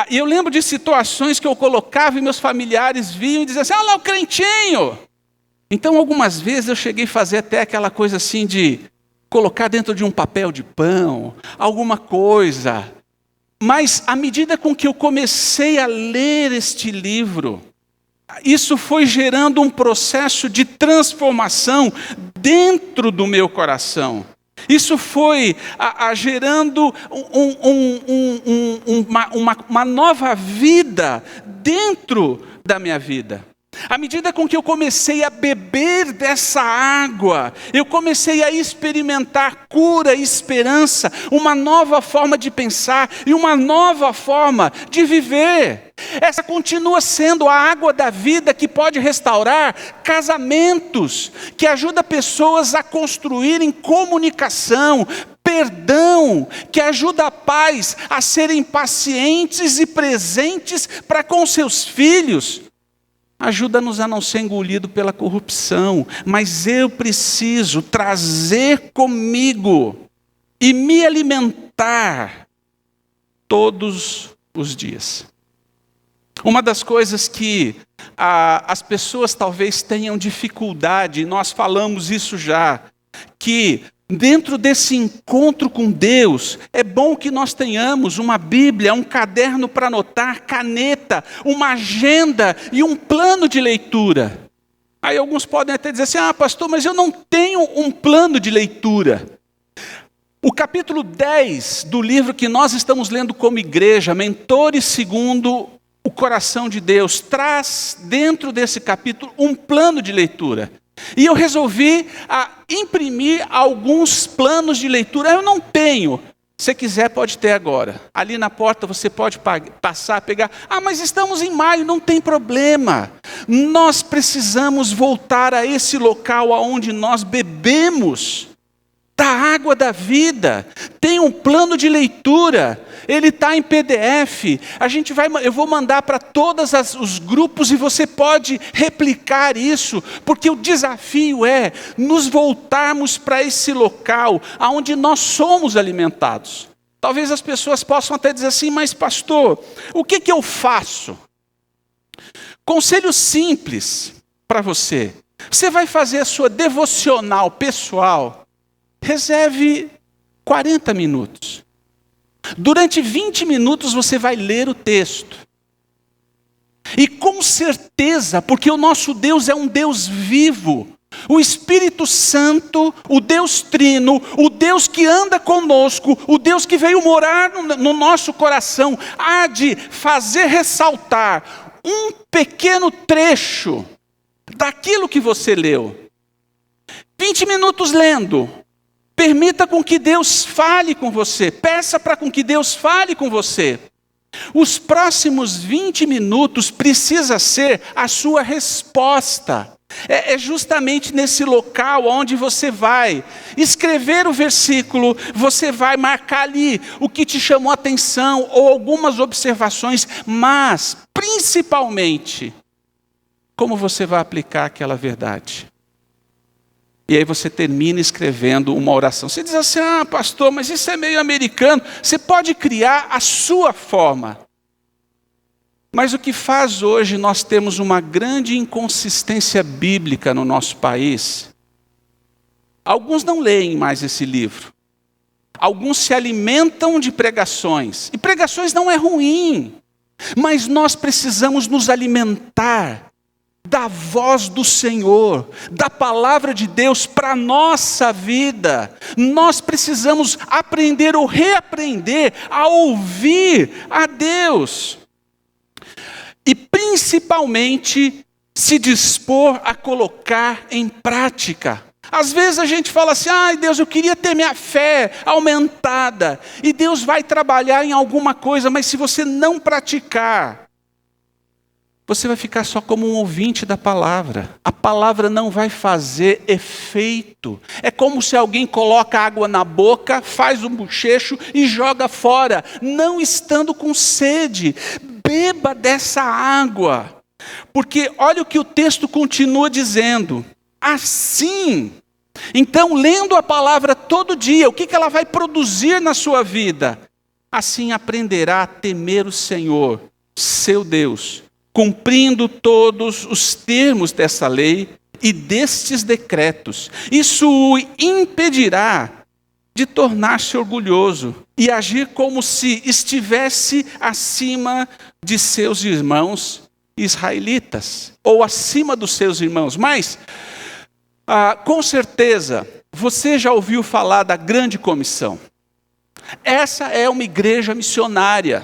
E eu lembro de situações que eu colocava e meus familiares viam e diziam assim: olha lá o crentinho. Então algumas vezes eu cheguei a fazer até aquela coisa assim de colocar dentro de um papel de pão, alguma coisa. Mas à medida com que eu comecei a ler este livro, isso foi gerando um processo de transformação dentro do meu coração. Isso foi gerando uma nova vida dentro da minha vida. À medida com que eu comecei a beber dessa água, eu comecei a experimentar cura e esperança, uma nova forma de pensar e uma nova forma de viver. Essa continua sendo a água da vida que pode restaurar casamentos, que ajuda pessoas a construírem comunicação, perdão, que ajuda pais a serem pacientes e presentes para com seus filhos. Ajuda-nos a não ser engolido pela corrupção, mas eu preciso trazer comigo e me alimentar todos os dias. Uma das coisas que as pessoas talvez tenham dificuldade, nós falamos isso já, que dentro desse encontro com Deus, é bom que nós tenhamos uma Bíblia, um caderno para anotar, caneta, uma agenda e um plano de leitura. Aí alguns podem até dizer assim: pastor, mas eu não tenho um plano de leitura. O capítulo 10 do livro que nós estamos lendo como igreja, Mentores segundo o Coração de Deus, traz dentro desse capítulo um plano de leitura. E eu resolvi imprimir alguns planos de leitura. Eu não tenho. Se quiser, pode ter agora. Ali na porta você pode passar, pegar. Mas estamos em maio, não tem problema. Nós precisamos voltar a esse local onde nós bebemos da água da vida. Tem um plano de leitura. Ele está em PDF. Eu vou mandar para todos os grupos e você pode replicar isso, porque o desafio é nos voltarmos para esse local onde nós somos alimentados. Talvez as pessoas possam até dizer assim: mas pastor, o que eu faço? Conselho simples para você. Você vai fazer a sua devocional pessoal. Reserve 40 minutos. Durante 20 minutos você vai ler o texto. E com certeza, porque o nosso Deus é um Deus vivo, o Espírito Santo, o Deus Trino, o Deus que anda conosco, o Deus que veio morar no nosso coração, há de fazer ressaltar um pequeno trecho daquilo que você leu. 20 minutos lendo. Permita com que Deus fale com você. Peça para com que Deus fale com você. Os próximos 20 minutos precisa ser a sua resposta. É justamente nesse local onde você vai escrever o versículo, você vai marcar ali o que te chamou a atenção ou algumas observações, mas principalmente como você vai aplicar aquela verdade. E aí você termina escrevendo uma oração. Você diz assim: pastor, mas isso é meio americano. Você pode criar a sua forma. Mas o que faz hoje nós temos uma grande inconsistência bíblica no nosso país. Alguns não leem mais esse livro. Alguns se alimentam de pregações. E pregações não é ruim. Mas nós precisamos nos alimentar da voz do Senhor, da palavra de Deus para a nossa vida. Nós precisamos aprender ou reaprender a ouvir a Deus. E principalmente se dispor a colocar em prática. Às vezes a gente fala assim, ai Deus, eu queria ter minha fé aumentada. E Deus vai trabalhar em alguma coisa, mas se você não praticar, você vai ficar só como um ouvinte da palavra. A palavra não vai fazer efeito. É como se alguém coloca água na boca, faz um bochecho e joga fora, não estando com sede. Beba dessa água. Porque olha o que o texto continua dizendo. Assim, então lendo a palavra todo dia, o que ela vai produzir na sua vida? Assim aprenderá a temer o Senhor, seu Deus, cumprindo todos os termos dessa lei e destes decretos. Isso o impedirá de tornar-se orgulhoso e agir como se estivesse acima de seus irmãos israelitas, ou acima dos seus irmãos. Mas, com certeza, você já ouviu falar da grande comissão. Essa é uma igreja missionária.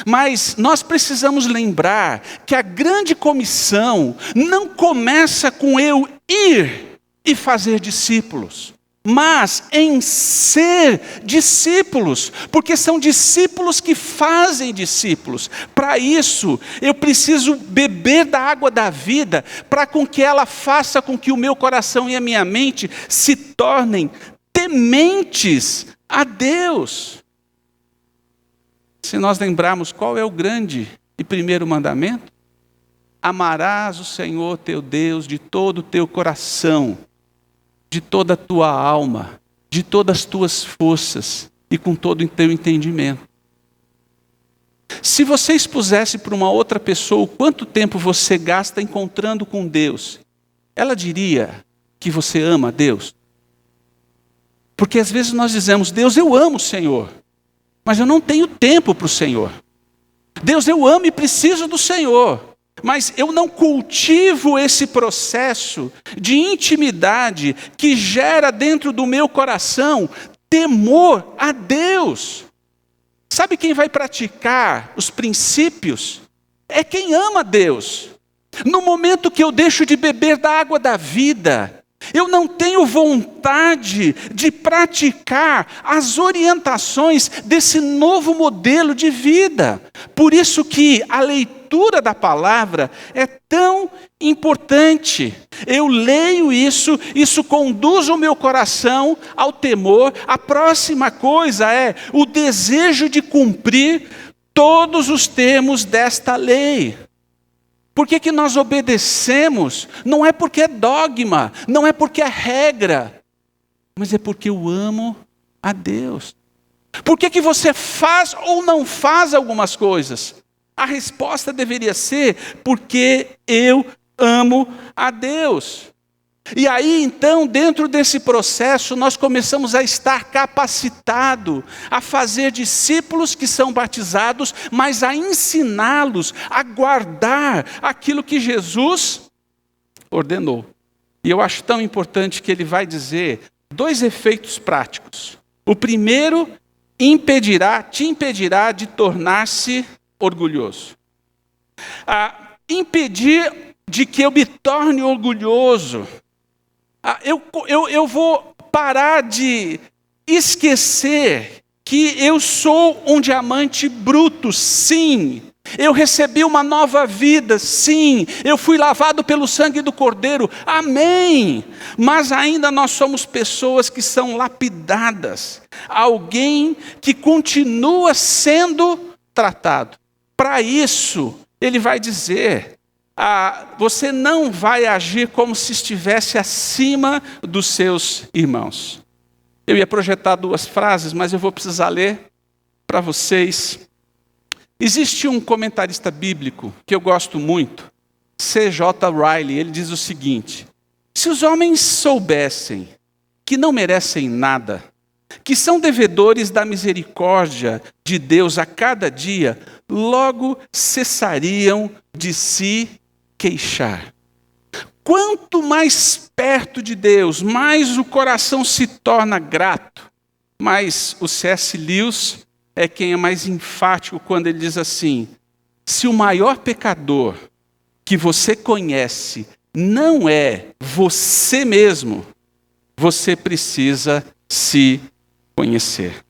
Mas nós precisamos lembrar que a grande comissão não começa com eu ir e fazer discípulos, mas em ser discípulos, porque são discípulos que fazem discípulos. Para isso, eu preciso beber da água da vida, para com que ela faça com que o meu coração e a minha mente se tornem tementes a Deus. Se nós lembrarmos qual é o grande e primeiro mandamento, amarás o Senhor teu Deus de todo o teu coração, de toda a tua alma, de todas as tuas forças e com todo o teu entendimento. Se você expusesse para uma outra pessoa o quanto tempo você gasta encontrando com Deus, ela diria que você ama a Deus? Porque às vezes nós dizemos, Deus, eu amo o Senhor, mas eu não tenho tempo para o Senhor. Deus, eu amo e preciso do Senhor, mas eu não cultivo esse processo de intimidade que gera dentro do meu coração temor a Deus. Sabe quem vai praticar os princípios? É quem ama a Deus. No momento que eu deixo de beber da água da vida, eu não tenho vontade de praticar as orientações desse novo modelo de vida. Por isso que a leitura da palavra é tão importante. Eu leio isso conduz o meu coração ao temor. A próxima coisa é o desejo de cumprir todos os termos desta lei. Por que nós obedecemos? Não é porque é dogma, não é porque é regra, mas é porque eu amo a Deus. Por que você faz ou não faz algumas coisas? A resposta deveria ser, porque eu amo a Deus. E aí, então, dentro desse processo, nós começamos a estar capacitados a fazer discípulos que são batizados, mas a ensiná-los a guardar aquilo que Jesus ordenou. E eu acho tão importante que ele vai dizer 2 efeitos práticos. O primeiro, te impedirá de tornar-se orgulhoso. Impedir de que eu me torne orgulhoso. Eu vou parar de esquecer que eu sou um diamante bruto, sim. Eu recebi uma nova vida, sim. Eu fui lavado pelo sangue do Cordeiro, amém. Mas ainda nós somos pessoas que são lapidadas. Alguém que continua sendo tratado. Para isso, ele vai dizer... você não vai agir como se estivesse acima dos seus irmãos. Eu ia projetar 2 frases, mas eu vou precisar ler para vocês. Existe um comentarista bíblico que eu gosto muito, C.J. Riley. Ele diz o seguinte: se os homens soubessem que não merecem nada, que são devedores da misericórdia de Deus a cada dia, logo cessariam de se queixar. Quanto mais perto de Deus, mais o coração se torna grato. Mas o C.S. Lewis é quem é mais enfático quando ele diz assim: se o maior pecador que você conhece não é você mesmo, você precisa se conhecer.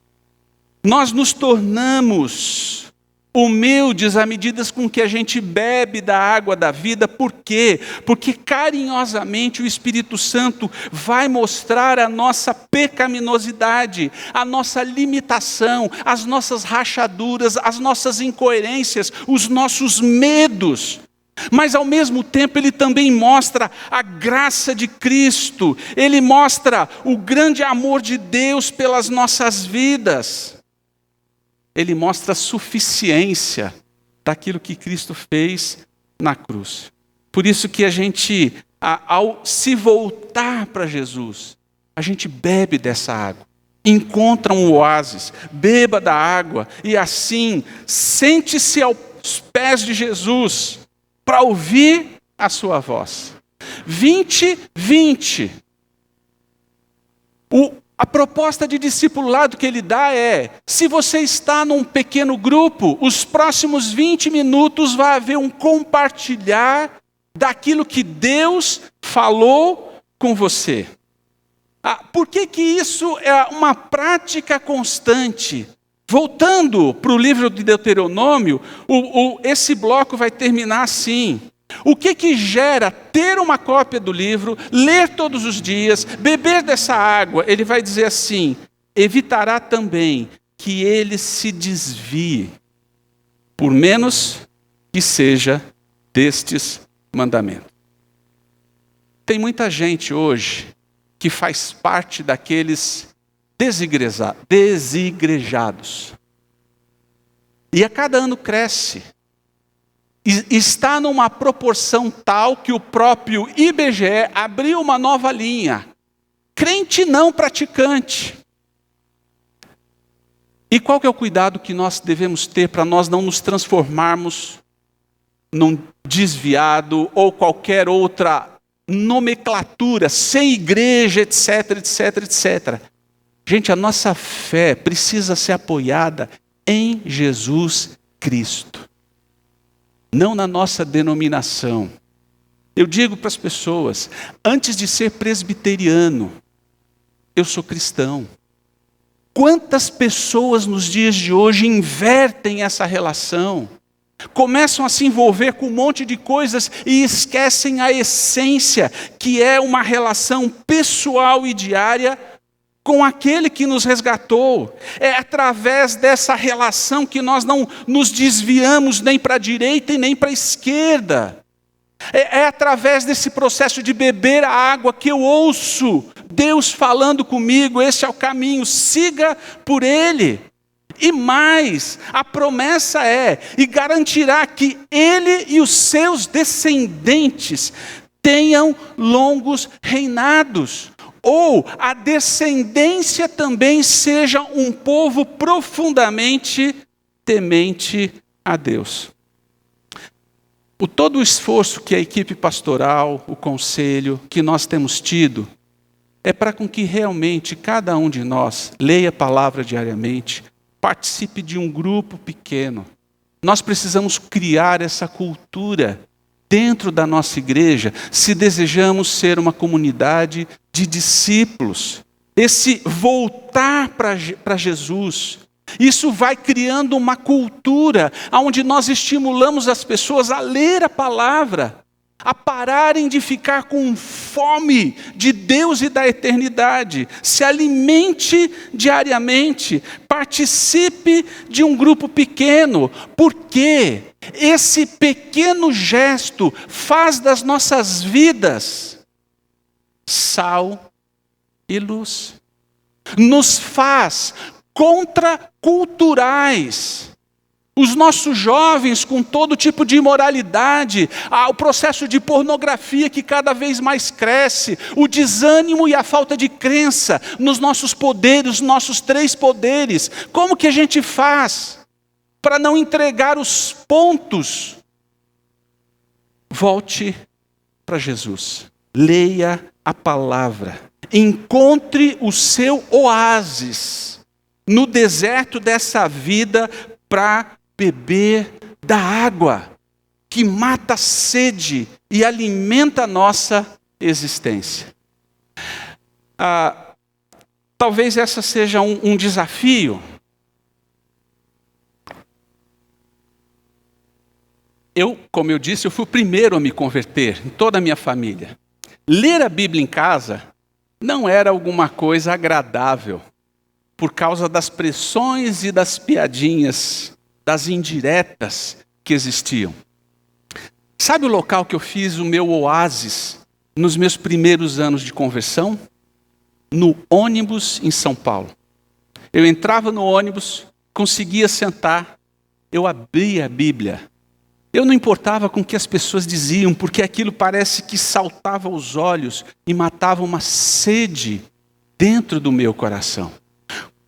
Nós nos tornamos humildes à medida com que a gente bebe da água da vida. Por quê? Porque carinhosamente o Espírito Santo vai mostrar a nossa pecaminosidade, a nossa limitação, as nossas rachaduras, as nossas incoerências, os nossos medos. Mas ao mesmo tempo ele também mostra a graça de Cristo, ele mostra o grande amor de Deus pelas nossas vidas. Ele mostra a suficiência daquilo que Cristo fez na cruz. Por isso que a gente, ao se voltar para Jesus, a gente bebe dessa água, encontra um oásis, beba da água e assim sente-se aos pés de Jesus para ouvir a sua voz. 20:20. A proposta de discipulado que ele dá é: se você está num pequeno grupo, os próximos 20 minutos vai haver um compartilhar daquilo que Deus falou com você. Por que isso é uma prática constante? Voltando para o livro de Deuteronômio, esse bloco vai terminar assim. O que gera ter uma cópia do livro, ler todos os dias, beber dessa água? Ele vai dizer assim: evitará também que ele se desvie, por menos que seja destes mandamentos. Tem muita gente hoje que faz parte daqueles desigrejados. E a cada ano cresce. Está numa proporção tal que o próprio IBGE abriu uma nova linha. Crente não praticante. E qual que é o cuidado que nós devemos ter para nós não nos transformarmos num desviado ou qualquer outra nomenclatura, sem igreja, etc, etc, etc. Gente, a nossa fé precisa ser apoiada em Jesus Cristo. Não na nossa denominação. Eu digo para as pessoas, antes de ser presbiteriano, eu sou cristão. Quantas pessoas nos dias de hoje invertem essa relação? Começam a se envolver com um monte de coisas e esquecem a essência, que é uma relação pessoal e diária com aquele que nos resgatou. É através dessa relação que nós não nos desviamos nem para a direita e nem para a esquerda. É através desse processo de beber a água que eu ouço Deus falando comigo: esse é o caminho, siga por ele. E mais, a promessa é, e garantirá que ele e os seus descendentes tenham longos reinados. Ou a descendência também seja um povo profundamente temente a Deus. Todo o esforço que a equipe pastoral, o conselho, que nós temos tido, é para com que realmente cada um de nós leia a palavra diariamente, participe de um grupo pequeno. Nós precisamos criar essa cultura dentro da nossa igreja, se desejamos ser uma comunidade de discípulos. Esse voltar para Jesus, isso vai criando uma cultura onde nós estimulamos as pessoas a ler a palavra, a pararem de ficar com fome de Deus e da eternidade. Se alimente diariamente, participe de um grupo pequeno, porque esse pequeno gesto faz das nossas vidas sal e luz. Nos faz contraculturais. Os nossos jovens com todo tipo de imoralidade, o processo de pornografia que cada vez mais cresce, o desânimo e a falta de crença nos nossos poderes, os nossos 3 poderes. Como que a gente faz para não entregar os pontos? Volte para Jesus. Leia a palavra. Encontre o seu oásis no deserto dessa vida para beber da água que mata a sede e alimenta a nossa existência. Talvez essa seja um desafio. Como eu disse, eu fui o primeiro a me converter em toda a minha família. Ler a Bíblia em casa não era alguma coisa agradável, por causa das pressões e das piadinhas, das indiretas que existiam. Sabe o local que eu fiz o meu oásis nos meus primeiros anos de conversão? No ônibus em São Paulo. Eu entrava no ônibus, conseguia sentar, eu abria a Bíblia. Eu não importava com o que as pessoas diziam, porque aquilo parece que saltava aos olhos e matava uma sede dentro do meu coração.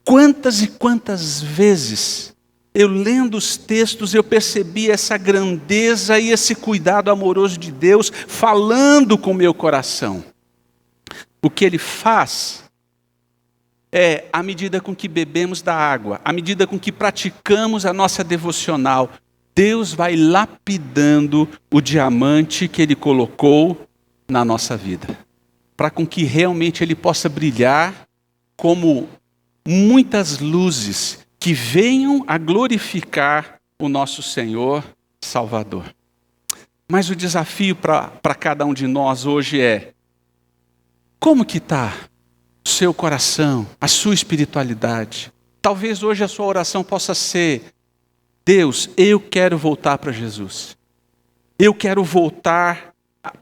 Quantas e quantas vezes eu lendo os textos eu percebi essa grandeza e esse cuidado amoroso de Deus falando com o meu coração. O que Ele faz é, à medida com que bebemos da água, à medida com que praticamos a nossa devocional, Deus vai lapidando o diamante que Ele colocou na nossa vida, para com que realmente ele possa brilhar como muitas luzes que venham a glorificar o nosso Senhor Salvador. Mas o desafio para cada um de nós hoje é: como que está o seu coração, a sua espiritualidade? Talvez hoje a sua oração possa ser: Deus, eu quero voltar para Jesus. Eu quero voltar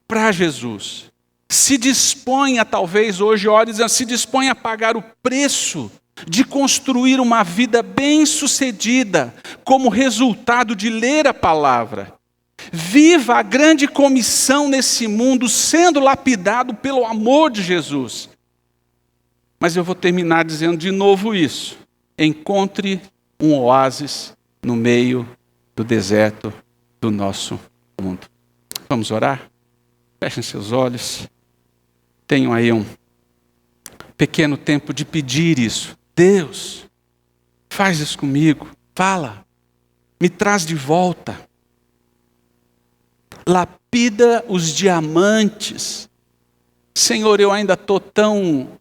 para Jesus. Se disponha, talvez hoje, ore dizendo, se dispõe a pagar o preço de construir uma vida bem-sucedida como resultado de ler a palavra. Viva a grande comissão nesse mundo sendo lapidado pelo amor de Jesus. Mas eu vou terminar dizendo de novo isso. Encontre um oásis no meio do deserto do nosso mundo. Vamos orar? Fechem seus olhos. Tenham aí um pequeno tempo de pedir isso. Deus, faz isso comigo. Fala. Me traz de volta. Lapida os diamantes. Senhor, eu ainda estou tão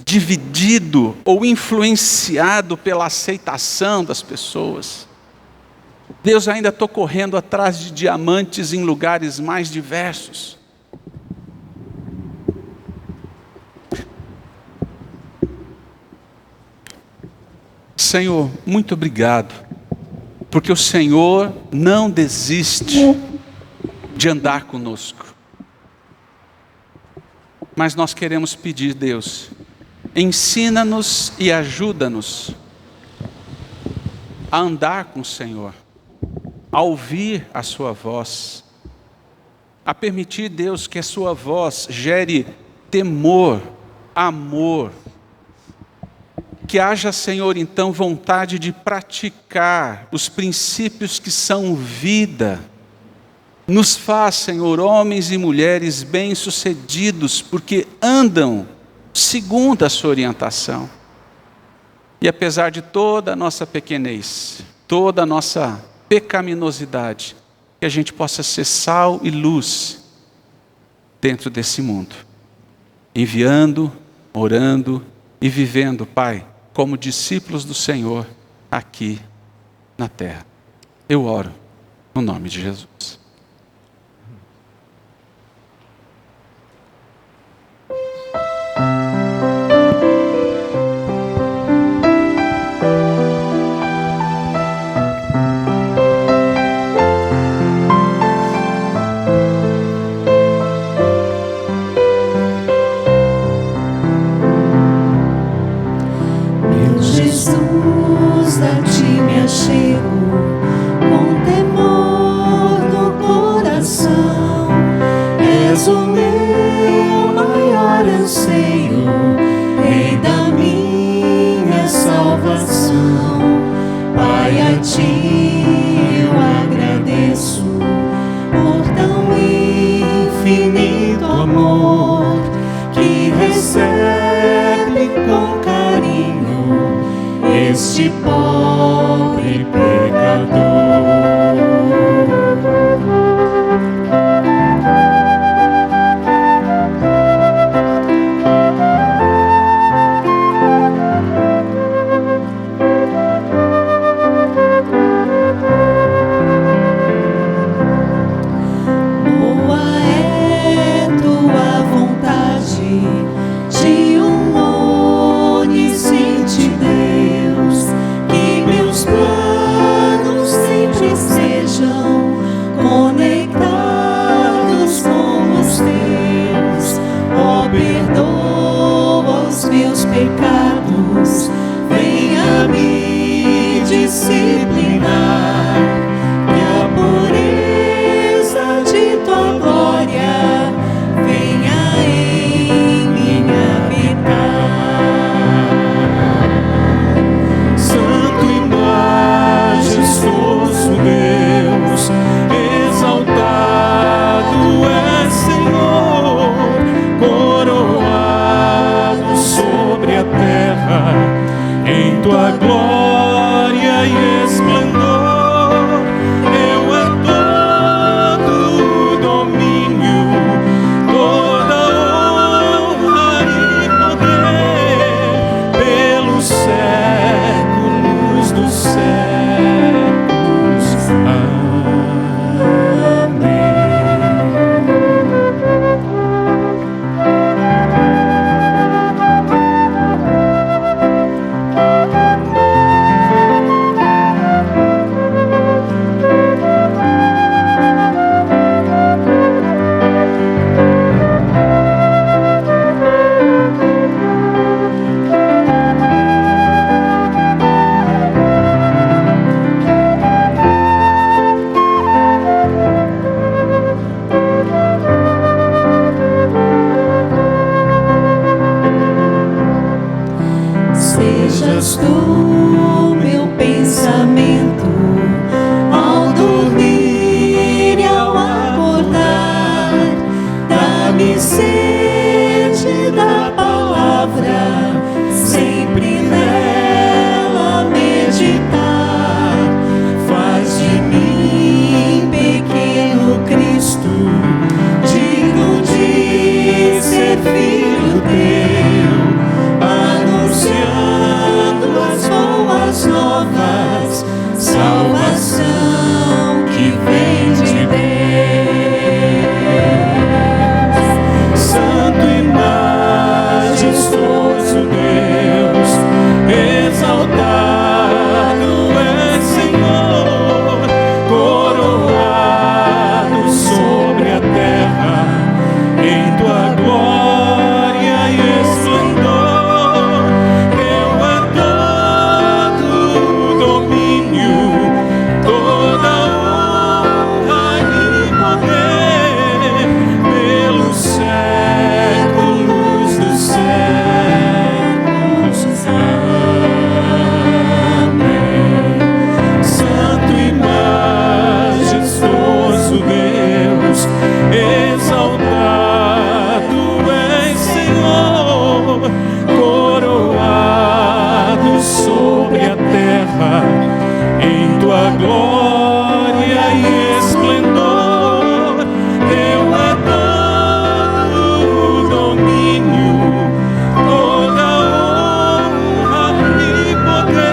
dividido ou influenciado pela aceitação das pessoas. Deus, ainda estou correndo atrás de diamantes em lugares mais diversos. Senhor, muito obrigado, porque o Senhor não desiste de andar conosco. Mas nós queremos pedir, Deus, ensina-nos e ajuda-nos a andar com o Senhor, a ouvir a sua voz, a permitir, Deus, que a sua voz gere temor, amor, que haja, Senhor, então, vontade de praticar os princípios que são vida. Nos faz, Senhor, homens e mulheres bem-sucedidos, porque andam segundo a sua orientação. E apesar de toda a nossa pequenez, toda a nossa pecaminosidade, que a gente possa ser sal e luz dentro desse mundo, enviando, orando e vivendo, Pai, como discípulos do Senhor aqui na terra. Eu oro no nome de Jesus. Jesus, a ti me achego, com temor no coração. És o meu maior anseio, Rei da minha salvação. Pai, a ti eu agradeço por tão infinito amor que recebe com carinho este pobre pecador. paz, salvação que vem de Deus. Santo e majestoso Deus, exaltado é Senhor, coroado sobre a terra, em tua glória e esplendor. Teu é todo o domínio, toda honra e poder, pelos séculos dos séculos. Amém. Santo e majestoso Deus, exaltado és, Senhor, coroado sobre a terra, em tua glória e esplendor. Teu é todo o domínio, toda honra e poder.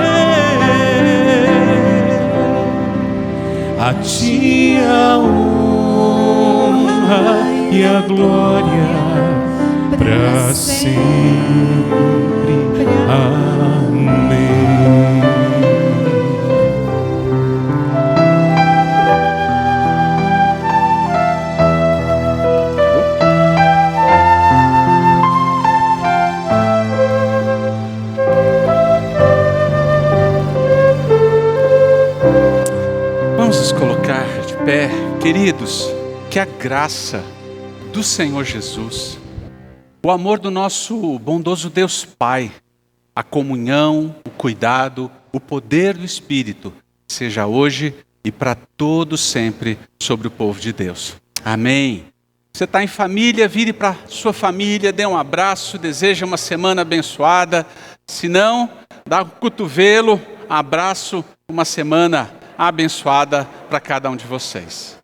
A ti a honra e a glória para sempre. Amém. Vamos nos colocar de pé, queridos, que a graça do Senhor Jesus, o amor do nosso bondoso Deus Pai, a comunhão, o cuidado, o poder do Espírito, seja hoje e para todo sempre sobre o povo de Deus. Amém. Você está em família, vire para sua família, dê um abraço, deseja uma semana abençoada. Se não, dá um cotovelo, abraço, uma semana abençoada para cada um de vocês.